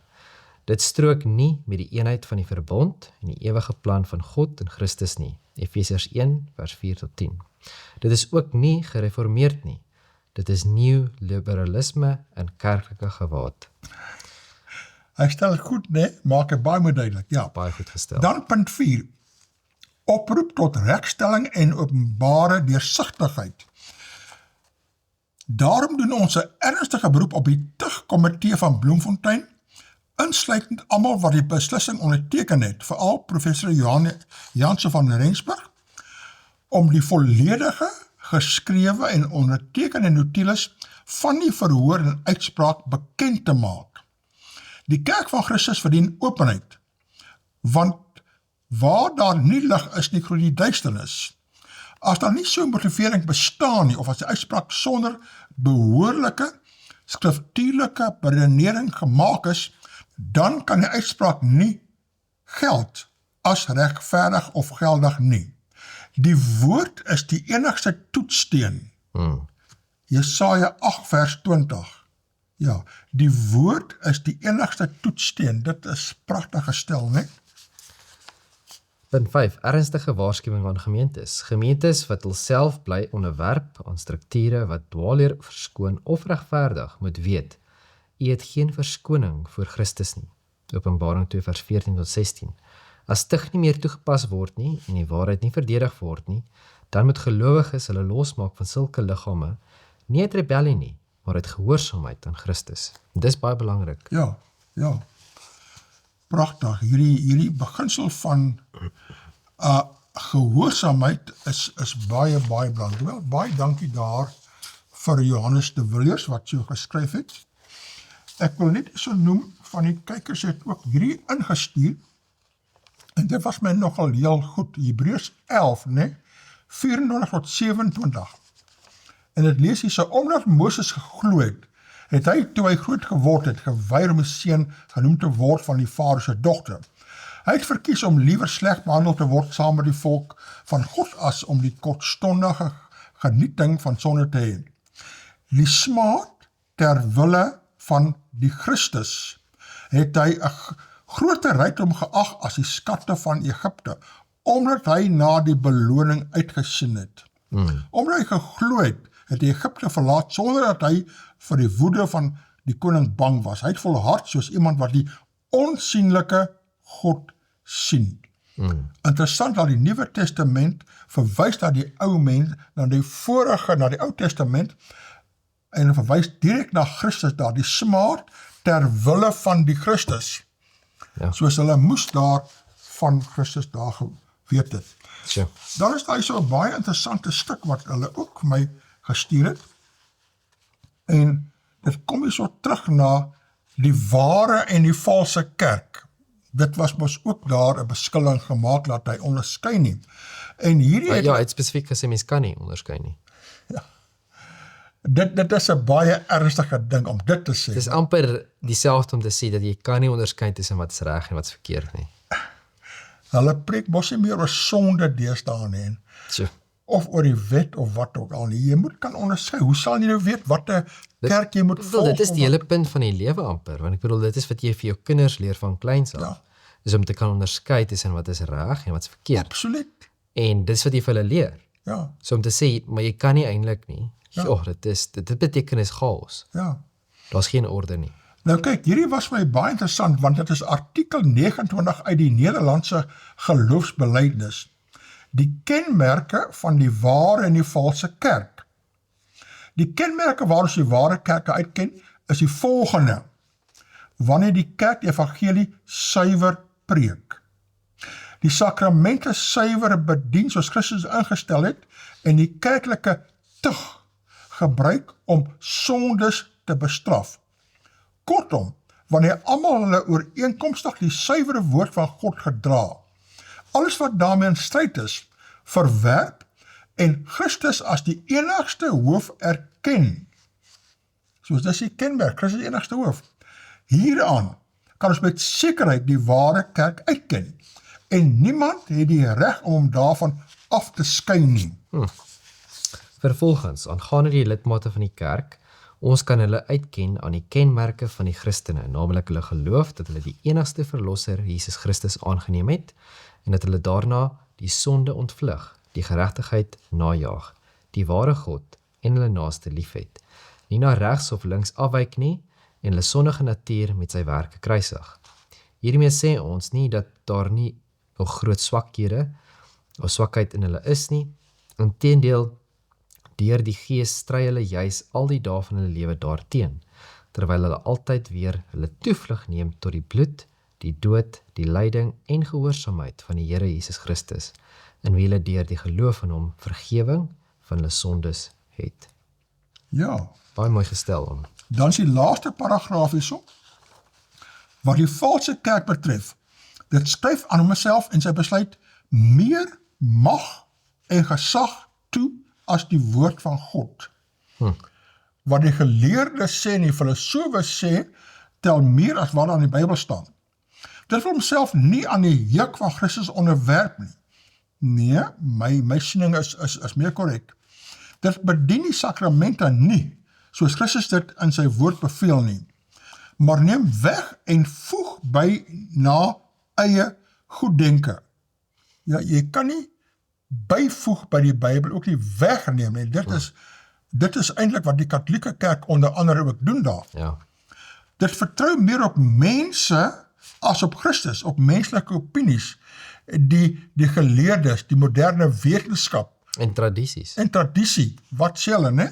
Dit strook nie met die eenheid van die verbond en die ewige plan van God in Christus nie. Efesiërs 1 vers 4 tot 10. Dit is ook nie gereformeerd nie. Dit is nuw liberalisme in kerklike gewaad.
Hy stel het goed, nee, maak het baie duidelik, ja.
Baie goed gestel.
Dan punt 4. Oproep tot regstelling en openbare deursigtigheid. Daarom doen ons 'n ernstige beroep op die Tugkomitee van Bloemfontein, insluitend almal wat die beslissing onderteken het, veral professor Janse van Rensburg, om die volledige, geskrewe en ondertekende notules van die verhoor en uitspraak bekend te maak. Die kerk van Christus verdien openheid, want waar daar nie lig is nie, groei die duisternis. As daar nie so motivering bestaan nie, of as die uitspraak sonder behoorlike, skriftuurlike beredenering gemaak is, dan kan die uitspraak nie geld as regverdig of geldig nie. Die woord is die enigste toetssteen. Jesaja 8 vers 20. Ja, die woord is die enigste toetssteen. Dit is pragtig gestel, né?
Punt 5. Ernstige waarskuwing aan gemeentes. Gemeentes wat hulself bly onderwerp aan strukture wat dwaalleer verskoon of regverdig, moet weet, u het geen verskoning voor Christus nie. Openbaring 2 vers 14 tot 16. As tug nie meer toegepas word nie en die waarheid nie verdedig word nie, dan moet gelowiges hulle losmaak van sulke liggame, nie uit rebellie nie, maar uit gehoorsaamheid aan Christus. Dis baie belangrik.
Ja, ja. Pragtig. Hierdie beginsel van gehoorsaamheid is baie belangrik. Wel, baie dankie daar vir Johannes de Villiers wat so geskryf het. Ek wil net so noem, van die kykers het ook hierdie ingestuur, en dit was my nogal heel goed, Hebreërs 11, né? 24 tot 27. En dit lees hier so, omdat Moses geglo het hy, toe hy groot geword het, geweier om 'n seun genoem te word van die Farao se dogter. Hy het verkies om liewer sleg behandel te word saam met die volk van God as om die kortstondige genieting van sonde te hê. Die smaad ter wille van die Christus het hy 'n groter rykdom geag as die skatte van Egipte, omdat hy na die beloning uitgesien het. Omdat hy geglo het hy Egipte verlaat sonder dat hy vir die woede van die koning bang was. Hy het volhard soos iemand wat die onsienlike God sien. Interessant dat die Nuwe Testament verwys na die ou mens, na die vorige, na die Ou Testament, en verwys direk na Christus daar, die smaad ter wille van die Christus.
Ja.
Soos hulle moes daar van Christus daar geweet het.
Sure.
Dan is daar so 'n baie interessante stuk wat hulle ook vir my gestuur het. En dit kom hier so terug na die ware en die valse kerk. Dit was mos ook daar 'n beskilling gemaak dat hy onderskei nie. En hierdie
Ja, het spesifiek gesê mens kan nie onderskei nie.
Dit is 'n baie ernstige ding om dit te sê.
Dit is amper dieselfde om te sê dat jy kan nie onderskei tussen wat is reg en wat is verkeerd nie.
Hulle preek mos nie meer oor sonde deesdae nie,
Sure.
of oor die wet of wat ook al nie. Jy moet kan onderskei. Hoe sal jy nou weet wat 'n kerk jy moet volg?
Dit is die hele punt van die lewe amper, want ek bedoel, dit is wat jy vir jou kinders leer van kleins af.
Ja.
Is om te kan onderskei tussen wat is reg en wat is verkeerd.
Absoluut.
En dis wat jy vir hulle leer.
Ja,
So om te sê, maar jy kan nie eintlik nie.
Ja.
Ja, dit beteken is chaos.
ja.
Daar's geen orde nie.
Nou kyk, hierdie was my baie interessant, want dit is artikel 29 uit die Nederlandse geloofsbelijdenis. Die kenmerke van die ware en die valse kerk. Die kenmerke waar ons die ware kerke uitken, is die volgende. Wanneer die kerk die evangelie suiwer preek. die sakramente suiwer bedien soos Christus ingestel het en die kerklike tug gebruik om sondes te bestraf. Kortom, wanneer almal hulle ooreenkomstig die suiwere woord van God gedra, alles wat daarmee in stryd is, verwerp en Christus as die enigste hoof erken. Soos dis die kenmerk, Christus die enigste hoof. Hieraan kan ons met sekerheid die ware kerk uitken, en niemand het die reg om hom daarvan af te skei nie.
Vervolgens, aangaande die lidmate van die kerk, ons kan hulle uitken aan die kenmerke van die Christene, naamlik hulle geloof dat hulle die enigste verlosser, Jesus Christus, aangeneem het, en dat hulle daarna die sonde ontvlug, die geregtigheid najaag, die ware God en hulle naaste liefhet, nie na regs of links afwyk nie, en hulle sondige natuur met sy werke kruisig. Hiermee sê ons nie dat daar nie nog groot swakhede of swakheid in hulle is nie, inteendeel, deur die Gees stry hulle juis al die dae van hulle lewe daarteen, terwyl hulle altyd weer hulle toevlug neem tot die bloed, die dood, die lyding en gehoorsaamheid van die Here Jesus Christus, in wie hulle deur die geloof in hom vergewing van hulle sondes het.
Ja,
Baie mooi gestel.
dan is die laaste paragraaf hierso, wat die valse kerk betref. Dit skryf aan homself en sy besluit meer mag en gesag toe as die woord van God. Wat die geleerdes sê en die filosofes sê, tel meer as wat aan die Bybel staan. Dit wil homself nie aan die juk van Christus onderwerp nie. Nee, my siening is meer korrek. Dit bedien die sakramente nie, soos Christus dit in sy woord beveel nie, maar neem weg en voeg by na eie goeddenke. Ja, jy kan nie byvoeg by die Bybel, ook nie wegneem nie. Dit is eintlik wat die katholieke kerk onder andere ook doen daar.
Ja.
Dit vertrou meer op mense as op Christus, op menslike opinies, die geleerdes, die moderne wetenskap
En tradisies.
en tradisie, wat sê hulle, ne?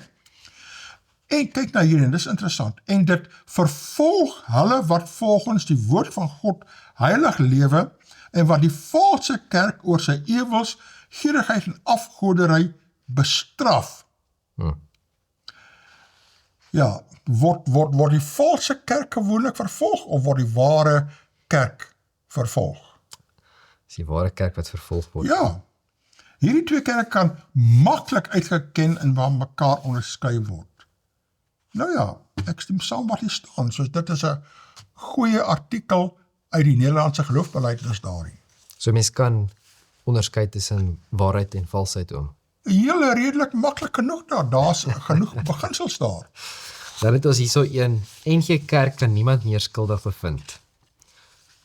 En kyk na hierin, dis interessant, en dit vervolg hulle wat volgens die woord van God heilig lewe, en wat die valse kerk oor sy ewels, gierigheid en afgoderry bestraf. Ja, word die valse kerk gewoonlik vervolg, of word die ware kerk vervolg?
Dis die ware kerk wat vervolg word.
Ja, hierdie twee kerke kan maklik uitgeken en waar mekaar onderskei word. Nou ja, ek stem saam wat hier staan, soos dit is 'n goeie artikel uit die Nederlandse geloofbelijdenis daarin.
So mens kan onderskei tussen waarheid en valsheid om.
Heel redelik maklik genoeg daar, daar's genoeg beginsels daar.
Dan het ons hierso een, NG Kerk kan niemand meer skuldig bevind.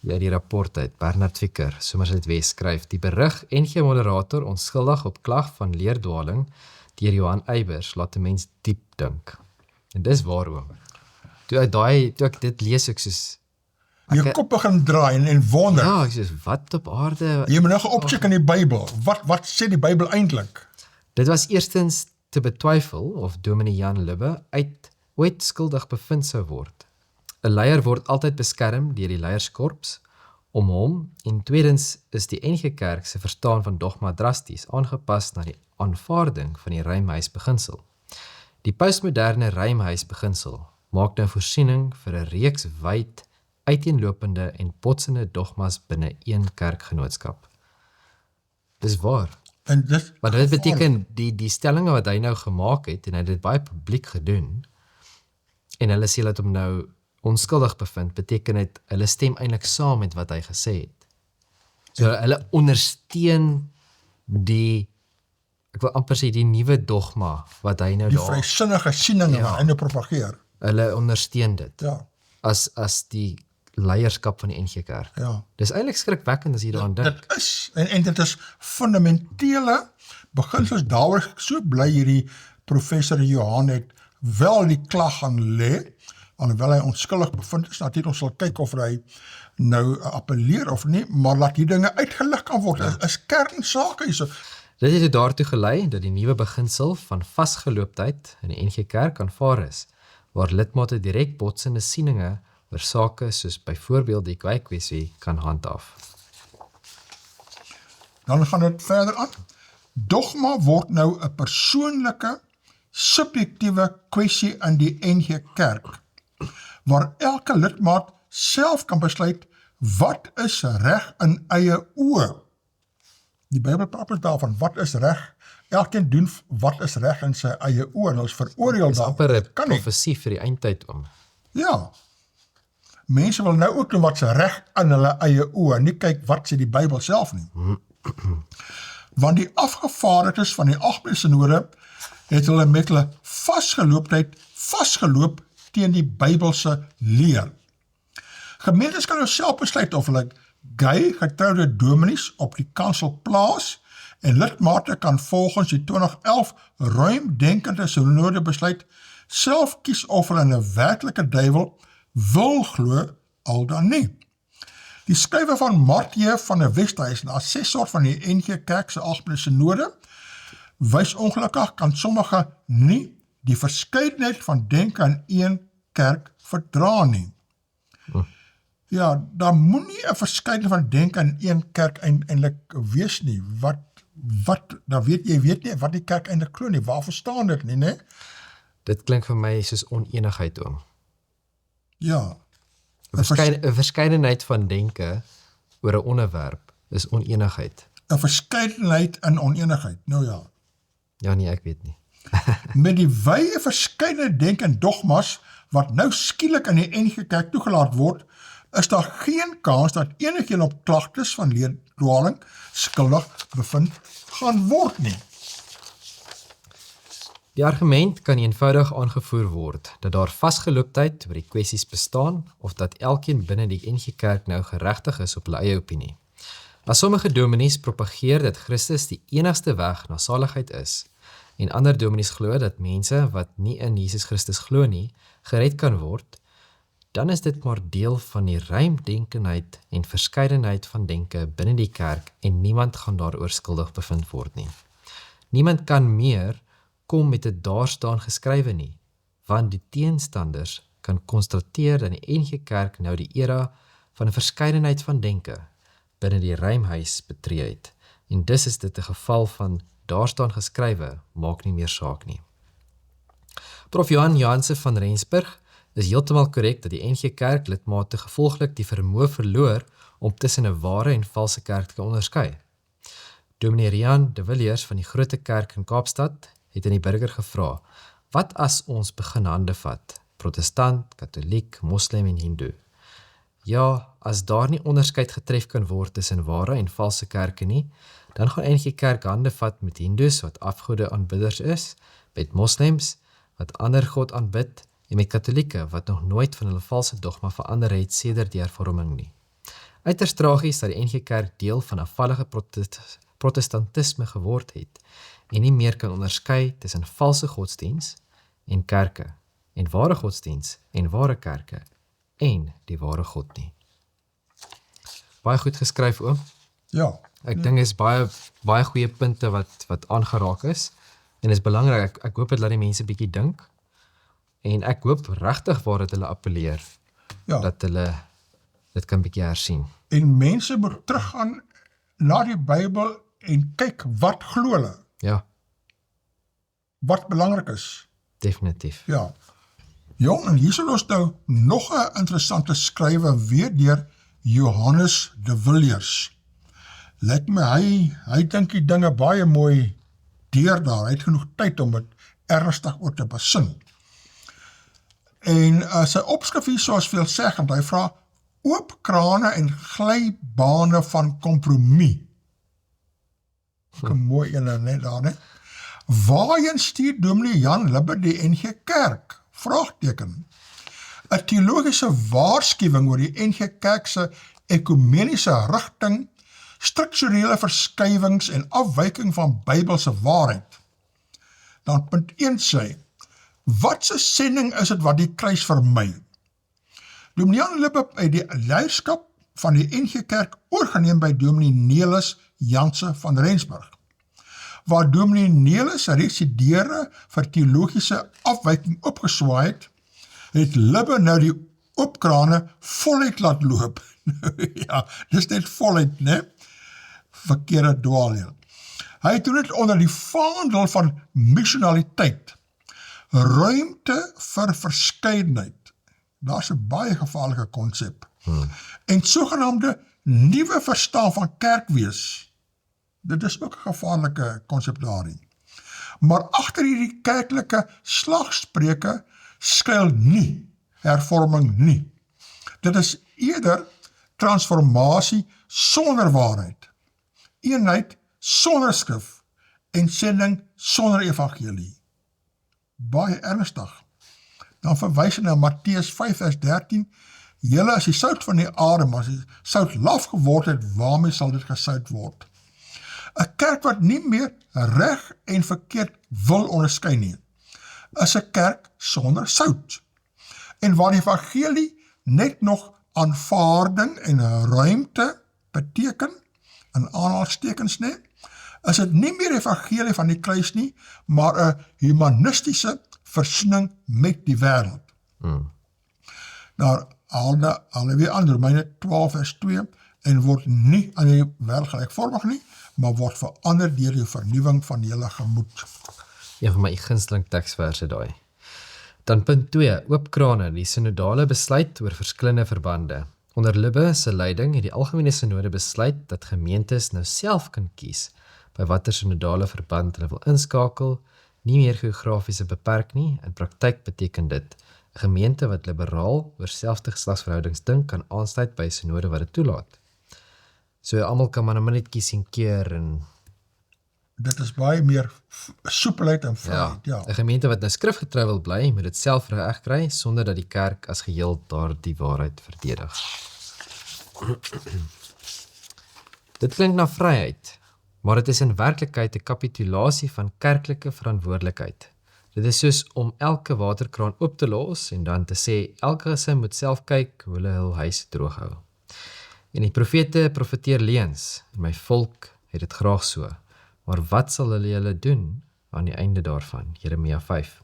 Ja, die rapport uit, Bernard Vicker, Somerset West skryf, die berig NG moderator onskuldig op klag van leerdwaling deur Johan Eybers laat 'n mens diep dink. En dis waar oom. Toe ek dit lees, ek soos,
Jou kop begin draai en wonder,
ja, ek soos, wat op aarde?
jy moet nou gaan opcheck in die Bybel, wat sê die Bybel eintlik?
Dit was eerstens te betwyfel of Dominee Jan Libbe ooit skuldig bevind sou word. 'n Leier word altyd beskerm deur die leierskorps om hom, en tweedens is die NG Kerk se verstaan van dogma drasties aangepas na die aanvaarding van die ruimhuisbeginsel. Die postmoderne ruimhuisbeginsel maak nou voorsiening vir 'n reeks wyd uiteenlopende en botsende dogmas binne een kerkgenootskap. Dis waar.
En dit,
Want dit beteken die stellinge wat hy nou gemaak het, en hy het dit baie publiek gedoen, en hulle sê dat hom nou onskuldig bevind, beteken het, hulle stem eintlik saam met wat hy gesê het. So hulle ondersteun ek wil amper sê die nuwe dogma, wat hy nou
die
daar,
vrysinnige sieninge
Ja.
wat hy nou propageer.
hulle ondersteun dit,
Ja,
as die leierskap van die NG Kerk.
ja.
Dis eintlik skrikwekkend as jy daaraan dink.
Dit is, en dit is fundamentele beginsels, daaroor is ek so bly hierdie professor Johan het wel die klag gaan lê, alhoewel hy onskuldig bevind is, natuurlik ons sal kyk of hy nou appelleer of nie, maar laat die dinge uitgelig kan word, is kernsake hierso.
Dit het daartoe gelei dat die nuwe beginsel van vasgelooptheid in die NG Kerk aanvaar is, waar lidmate direk botsende sieninge oor sake soos byvoorbeeld die kwykwessie kan handhaaf.
Dan gaan dit verder aan. Dogma word nou 'n persoonlike, subjektiewe kwessie in die NG Kerk, waar elke lidmaat self kan besluit wat is reg in eie oë. Die Bybel praat ons daarvan, wat is reg? Elkeen doen wat is reg in sy eie oë, en ons veroordeel
Dis
daarvan.
amper 'n
Kan nie.
profesie vir die eindtyd om.
Ja. Mense wil nou ook doen wat se reg in hulle eie oë, nie kyk wat sê die Bybel self nie. Want die afgevaardigdes van die Algemene Sinode het hulle met hulle vasgeloop teen die Bybelse leer. Gemeentes kan nou self besluit of hulle gay getroude dominees op die kansel plaas, en lidmate kan volgens die 2011 ruimdenkende sinode besluit self kies of hulle in 'n werklike duiwel wil glo al dan nie. Die skrywe van Martie van der Westhuizen, assessor van die NG Kerk se Algemene Sinode, wys ongelukkig kan sommige nie die verskeidenheid van denke in een kerk verdra nie. Ja, daar moet nie 'n verskeidenheid van denke in een kerk eintlik wees nie. Daar jy weet nie wat die kerk eintlik glo nie. Waar verstaan dit nie, né?
Dit klink vir my soos oneenigheid oom.
Ja.
'n verskeidenheid van denke oor 'n onderwerp is oneenigheid.
'n verskeidenheid in oneenigheid. Nou ja.
Ja nee, ek weet nie.
Met die wye verskeidenheid denke en dogmas wat nou skielik in die NG Kerk toegelaat word, is daar geen kans dat enigiemand op klagtes van leerdwaling skuldig bevind gaan word nie.
Die argument kan eenvoudig aangevoer word dat daar vasgelooptheid oor die kwessies bestaan of dat elkeen binne die NG Kerk nou geregtig is op hulle eie opinie. As sommige dominees propageer dat Christus die enigste weg na saligheid is en ander dominees glo dat mense wat nie in Jesus Christus glo nie, gered kan word, dan is dit maar deel van die ruimdenkenheid en verskeidenheid van denke binne die kerk en niemand gaan daaroor skuldig bevind word nie. Niemand kan meer kom met 'n daar staan geskrywe nie, want die teenstanders kan konstateer dat die NG Kerk nou die era van 'n verskeidenheid van denke binne die ruimhuis betree het, en dus is dit 'n geval van daar staan geskrywe, maak nie meer saak nie. Prof. Johan Janse van Rensburg is heeltemal korrek dat die NG Kerk lidmate gevolglik die vermoë verloor om tussen 'n ware en valse kerk te onderskei. Dominee Rian de Villiers van die Grote Kerk in Kaapstad het in die burger gevra, wat as ons begin hande vat, protestant, katholiek, moslim en hindoe? Ja, as daar nie onderskeid getref kan word tussen ware en valse kerke nie, dan gaan NG Kerk hande vat met hindoes wat afgode aanbidders is, met moslims wat ander god aanbid, en met katholieke wat nog nooit van hulle valse dogma verander het sedert die hervorming nie. Uiters tragies dat die NG Kerk deel van 'n afvallige protestantisme geword het en nie meer kan onderskei tussen valse godsdiens en kerke, en ware godsdiens en ware kerke, en die ware God nie. Baie goed geskryf oom.
Ja.
Ek dink is baie goeie punte wat aangeraak is, en is belangrik, ek hoop dit laat die mense bietjie dink, en ek hoop regtig waar dat hulle appeleer,
Ja.
dat hulle dit kan bietjie hersien.
En mense moet teruggaan na die Bybel en kyk wat glo hulle,
Ja,
wat belangrik is.
definitief.
Ja. Jong, en hier sal ons nou nog 'n interessante skrywe weer deur Johannes de Villiers. Lyk my, hy dink die dinge baie mooi deur daar. Hy het genoeg tyd om dit ernstig oor te besin. En sy opskrif hier soos veelzeggend, hy vra, oop krane en glybane van kompromie. Mooi ene net daar, ne? Waarheen stuur dominee Jan Libbe die NG Kerk? Vraagteken. 'n Teologiese waarskuwing oor die NG Kerk se ekumeniese rigting, strukturele verskywings en afwyking van Bybelse waarheid. Dan punt 1 sê, wat se sending is dit wat die kruis vermy? Dominee Jan Libbe het die leierskap van die NG Kerk oorgeneem by dominee Nelis Janse van Rensburg, waar dominee Nelis resideerde vir teologiese afwyking opgeswaai het Libbe nou die oopkrane voluit laat loop. Ja, dis net voluit, né? verkeerde dwaalleel. Hy doen dit onder die vaandel van missionaliteit, ruimte vir verskeidenheid. Daar is 'n baie gevaarlike konsep. En sogenaamde nuwe verstaan van kerkwees, dit is ook 'n gevaarlike konsep daarin. Maar agter hierdie kerklike slagspreuke skuil nie hervorming nie. Dit is eerder transformasie sonder waarheid, eenheid sonder skrif en sending sonder evangelie. Baie ernstig. Dan verwys hy na Matteus 5 vers 13, julle is die sout van die aarde, maar as die sout laf geword het, waarmee sal dit gesout word? 'n Kerk wat nie meer reg en verkeerd wil onderskei nie, is 'n kerk sonder sout. En waar die evangelie net nog aanvaarding en ruimte beteken, in aanhalingstekens nie, is dit nie meer evangelie van die kruis nie, maar 'n humanistiese versoening met die wêreld. Nou, haal weer aan Romeine 12 vers 2, en word nie aan die wêreld gelykvormig nie, maar word verander deur die vernuwing van julle gemoed.
Een van my gunsteling teksverse daai. Dan punt 2, oop krane, die synodale besluit oor verskillende verbande. Onder Libbe se leiding het die algemene synode besluit dat gemeentes nou self kan kies by watter synodale verband hulle wil inskakel, nie meer geografiese beperk nie. In praktyk beteken dit 'n gemeente wat liberaal oor selfde geslagsverhoudings dink kan aansluit by 'n synode wat dit toelaat. So almal kan maar net kies en keer en
Dit is baie meer soepelheid en vryheid, ja.
'n gemeente wat nou skrifgetrou wil bly, moet dit self reg kry sonder dat die kerk as geheel daardie waarheid verdedig. Dit klink na vryheid, maar dit is in werklikheid 'n kapitulasie van kerklike verantwoordelikheid. Dit is soos om elke waterkraan oop te los en dan te sê elke gesin moet self kyk hoe hulle hul huis droog hou. En die profete profeteer leuns, en my volk het dit graag so. Maar wat sal hulle doen aan die einde daarvan? Jeremia 5.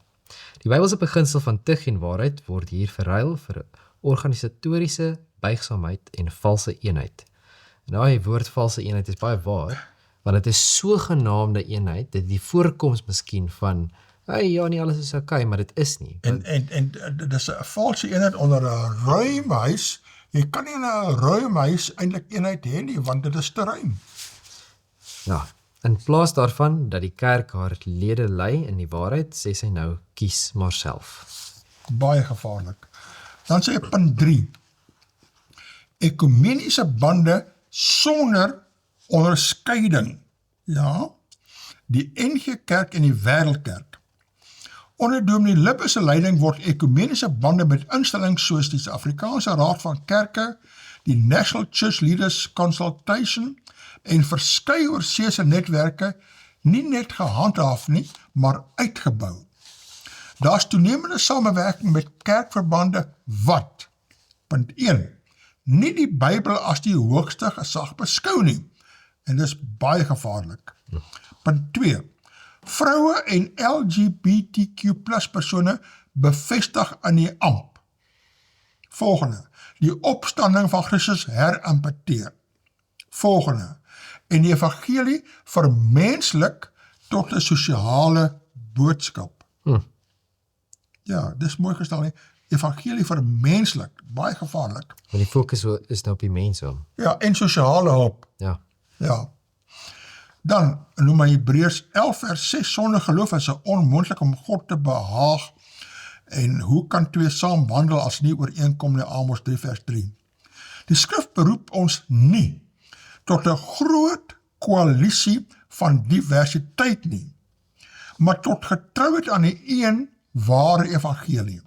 Die Bybelse beginsel van tug en waarheid word hier verruil vir organisatoriese buigsaamheid en valse eenheid. En daai woord valse eenheid is baie waar, want dit is sogenaamde eenheid, dit die voorkoms miskien van, ja, nie alles is okay, maar dit is nie.
En dit is 'n valse eenheid onder 'n ruim huis. Jy kan nie in 'n ruim huis eintlik eenheid hê nie, want dit is te ruim.
Ja, in plaas daarvan dat die kerk haar lede lei in die waarheid, sê sy nou, kies maar self.
Baie gevaarlik. Dan sê hy punt 3. Ekumeniese bande sonder onderskeiding. Ja, die NG Kerk en die Wêreldkerk. Onder Dominee Libbe se leiding word ekumeniese bande met instellings soos die Suid-Afrikaanse Raad van Kerke, die National Church Leaders Consultation en verskeie oorseese netwerke nie net gehandhaaf nie, maar uitgebou. Daar is toenemende samewerking met kerkverbande wat, punt 1, nie die Bybel as die hoogste gesag beskou nie, en dis baie gevaarlik. Punt 2, vroue en LGBTQ+ persone bevestig in die amp. Volgende, die opstanding van Christus herimpeteer. Volgende, en die evangelie vermenslik tot 'n sosiale boodskap. Ja, dis mooi gestel nie. Evangelie vermenslik, baie gevaarlik.
Want die fokus is nou op die mense.
Ja, en sosiale hulp.
Ja.
Ja. Dan noem hy Hebreërs 11 vers 6, sonder geloof is dit onmoontlik om God te behaag. En hoe kan twee saam wandel as nie ooreenkom nie, Amos 3 vers 3. Die skrif beroep ons nie tot 'n groot koalisie van diversiteit nie, maar tot getrouheid aan die een ware evangelie.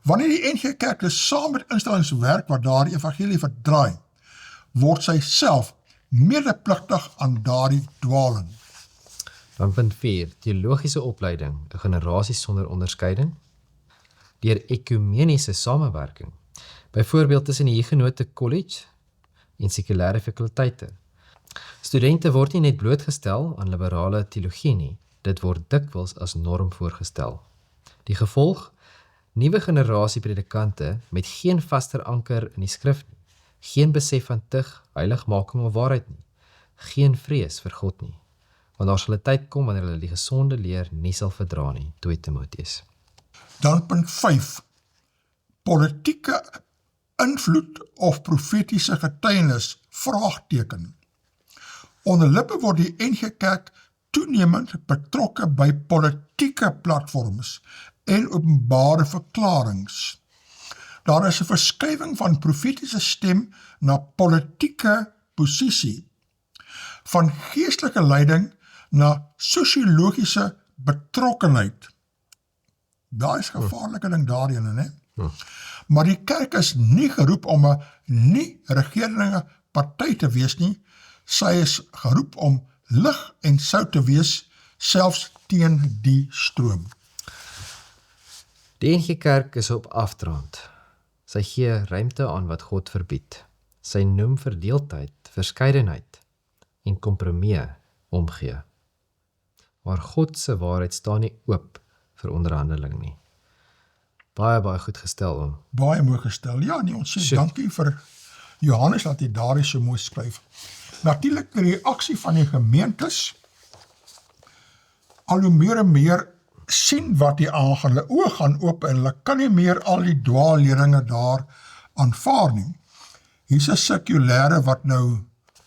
Wanneer die NG Kerk dus saam met instellings werk wat daardie evangelie verdraai, word sy self medepligtig aan daardie dwaling.
Dan punt 4, teologiese opleiding, 'n generasie sonder onderskeiding, deur ekumeniese samewerking, byvoorbeeld tussen die Huguenote College en sekulêre fakulteite. Studente word nie net blootgestel aan liberale teologie nie, dit word dikwels as norm voorgestel. Die gevolg, nuwe generasie predikante met geen vaster anker in die skrif nie, geen besef van tug, heiligmaking of waarheid nie, geen vrees vir God nie, want daar sal 'n tyd kom wanneer hulle die gesonde leer nie sal verdra nie, 2 Timoteus.
Dan punt 5, politieke invloed of profetiese getuienis, vraagteken. Onder lippe word die NG Kerk toenemend betrokke by politieke platforms en openbare verklarings. Daar is 'n verskuiwing van profetiese stem na politieke posisie, van geestelike leiding na sosiologiese betrokkenheid. Daar is gevaarlike ding daarin, hè? Maar die kerk is nie geroep om 'n nie-regerende party te wees nie, sy is geroep om lig en sout te wees, selfs teen die stroom.
Die NG Kerk is op afdraand. Sy gee ruimte aan wat God verbied. Sy noem verdeeldheid, verskeidenheid en kompromie omgee. Maar God se waarheid staan nie oop vir onderhandeling nie. Baie goed gestel om.
Baie mooi gestel. Ja, nee, ons sê dankie vir Johannes dat hy daar so mooi skryf. Natuurlik die reaksie van die gemeentes, al hoe meer en meer sien wat die aangaan, hulle oë gaan oop en hulle kan nie meer al die dwaalleringe daar aanvaar nie. Hier's 'n sirkulêre wat nou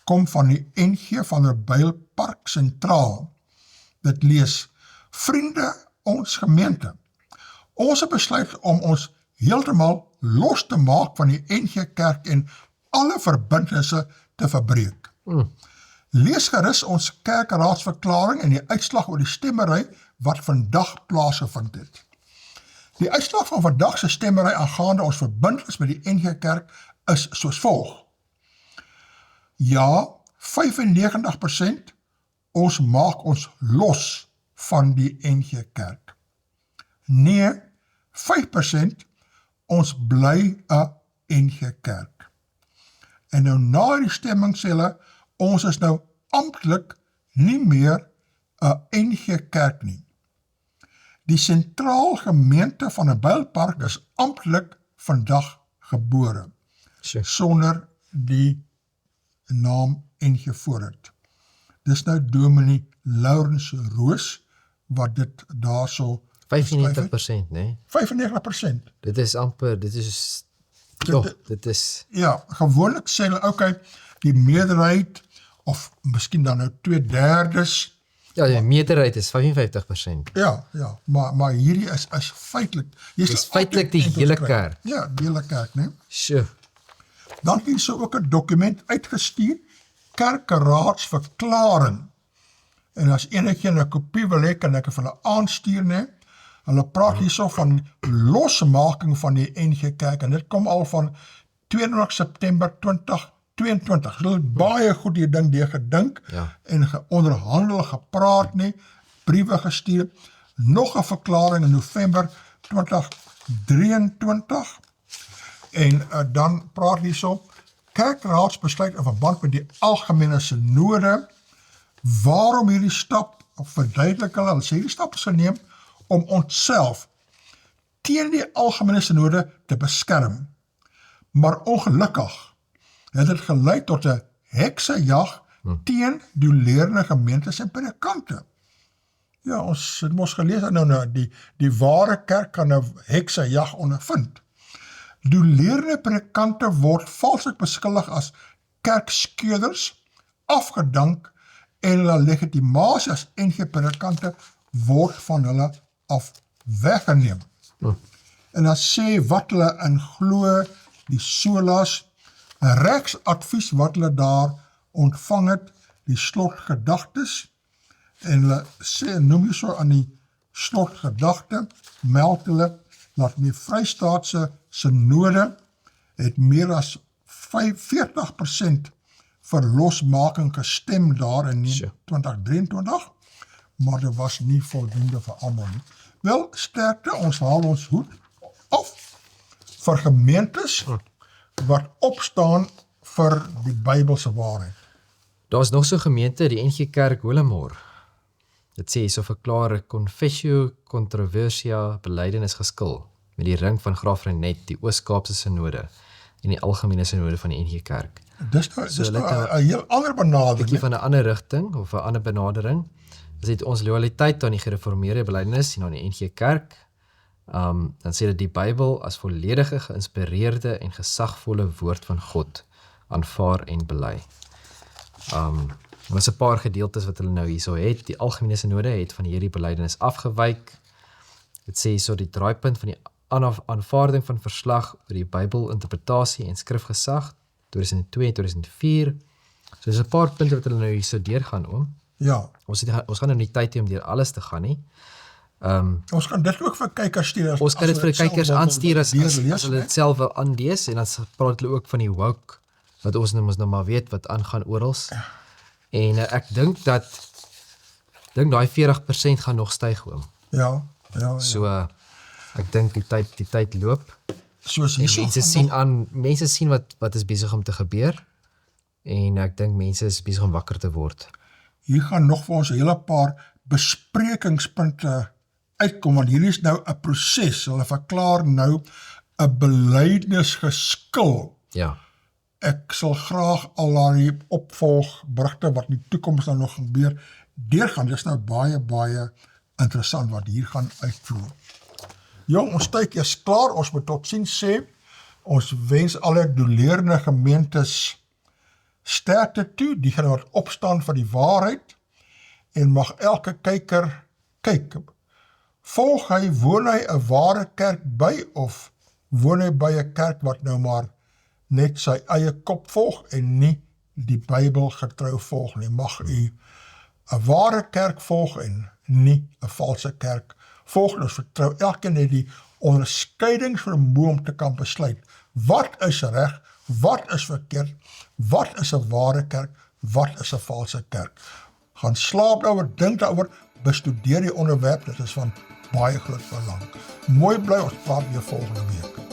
kom van die NG van Terbuilpark Sentraal. Dit lees: Vriende, ons gemeente. Ons het besluit om ons heeltemal los te maak van die NG Kerk en alle verbintenisse te verbreek. Lees gerus ons kerkraadsverklaring en die uitslag oor die stemmery wat vandag plaasgevind het. Die uitslag van vandag se stemmery aangaande ons verbintenis met die NG Kerk is soos volg. Ja, 95%, ons maak ons los van die NG Kerk. Nee, 5%, ons bly 'n NG Kerk. En nou na die stemming sê hulle, ons is nou amptelik nie meer 'n NG Kerk nie. Die sentraal gemeente van Terbuilpark is amptelik vandag gebore, sonder die naam NG voor het. Dis nou Dominee Laurens Roos, wat dit daar so
95%, nee?
95%.
Dit is amper, dit is,
Ja, gewoonlik sê hulle, okay, die meerderheid, of miskien dan nou 2/3,
ja, die meerderheid is 55%.
Ja, maar hierdie is feitlik.
Dit is feitlik die hele kerk.
Ja, die hele kerk, né?
Sure.
Dan het so ook 'n dokument uitgestuur, kerkraadsverklaring. En as enige 'n kopie wil hê, kan ek vir hulle aanstuur, né? Hulle praat hierso van losmaking van die NG Kerk en dit kom al van 22 September 2022. Hulle het baie goed die ding deur gedink en onderhandel, gepraat, nie, briewe gestuur, nog 'n verklaring in November 2023 en dan praat hierso kerkraadsbesluit in verband met die algemene synode. Waarom hierdie stap, of verduidelik hulle sê hierdie stap is geneem om onsself teen die algemene synode te beskerm. Maar ongelukkig het dit gelei tot 'n heksejag teen doelerende gemeentes en predikante. Ja, ons het mos gelees dat nou die ware kerk kan 'n heksejag ondervind. Doelerende predikante word valslik beskuldig as kerkskeurders, afgedank en hulle legitimasie as NG predikante word van hulle af weggeneem. En dan sê wat hulle in glo, die solas, 'n regsadvies wat hulle daar ontvang het, die slotgedagtes, en hulle sê, noem jy so aan die slotgedagte, meld hulle, dat die Vrystaatse synode het meer as 40% vir losmaking gestem daar in 2023, maar dit was nie voldoende vir almal nie. Wel, sterkte, ons haal ons hoed af vir gemeentes wat opstaan vir die Bybelse waarheid.
Daar is nog so gemeente, die NG Kerk Willemore. Dit sê so verklaar confessio controversia belydenis geskil met die ring van Graaf Reinet, die Oos-Kaapse synode en die algemene sinode van die NG Kerk.
Dis nou 'n heel ander benadering.
Bietjie van 'n ander rigting of 'n ander benadering. Dis het ons loyaliteit aan die gereformeerde belydenis en aan die NG Kerk. Dan sê dit die Bybel as volledige, geïnspireerde en gesagvolle woord van God aanvaar en bely. Ons 'n paar gedeeltes wat hulle nou hierso het. Die algemene sinode het van hierdie belydenis afgewyk. Dit sê hierso die draaipunt van die aanvaarding van verslag oor die Bybelinterpretasie en skrifgesag 2002 en 2004. So dis 'n paar punte wat hulle nou hierso deurgaan om.
Ja.
Ons gaan nou nie tyd hê om deur alles te gaan nie.
Ons kan dit ook vir kykers stuur.
Ons kan dit vir die kykers aanstuur as hulle dit self wil aanlees en dan praat hulle ook van die woke wat ons nou maar weet wat aangaan oral. En ek dink daai 40% gaan nog styg oom.
Ja.
So ek dink die tyd loop.
Soos hierso.
Mense sien wat is besig om te gebeur en ek dink mense is besig om wakker te word.
Hier gaan nog vir ons 'n hele paar besprekingspunte uitkom, want hierdie is nou 'n proses. Hulle verklaar nou 'n belydenisgeskil.
Ja.
Ek sal graag al daai opvolgberigte wat in die toekoms nou nog gebeur, deurgaan. Dit is nou baie interessant wat hier gaan uitvloei. Jong, ons tyd is klaar, ons moet totsiens sê. Ons wens alle doeleerde gemeentes sterkte toe, diegene wat opstaan vir die waarheid, en mag elke kyker kyk. Volg hy, woon hy 'n ware kerk by, of woon hy by 'n kerk wat nou maar net sy eie kop volg en nie die Bybel getrou volg nie. Mag u 'n ware kerk volg en nie 'n valse kerk volg. Ons vertrou elkeen het die onderskeidingsvermoë om te kan besluit wat is reg, wat is verkeerd, wat is 'n ware kerk, wat is 'n valse kerk. Gaan slaap daaroor, dink daaroor, bestudeer die onderwerp, dit is van baie groot belang. Mooi bly, ons praat weer volgende week.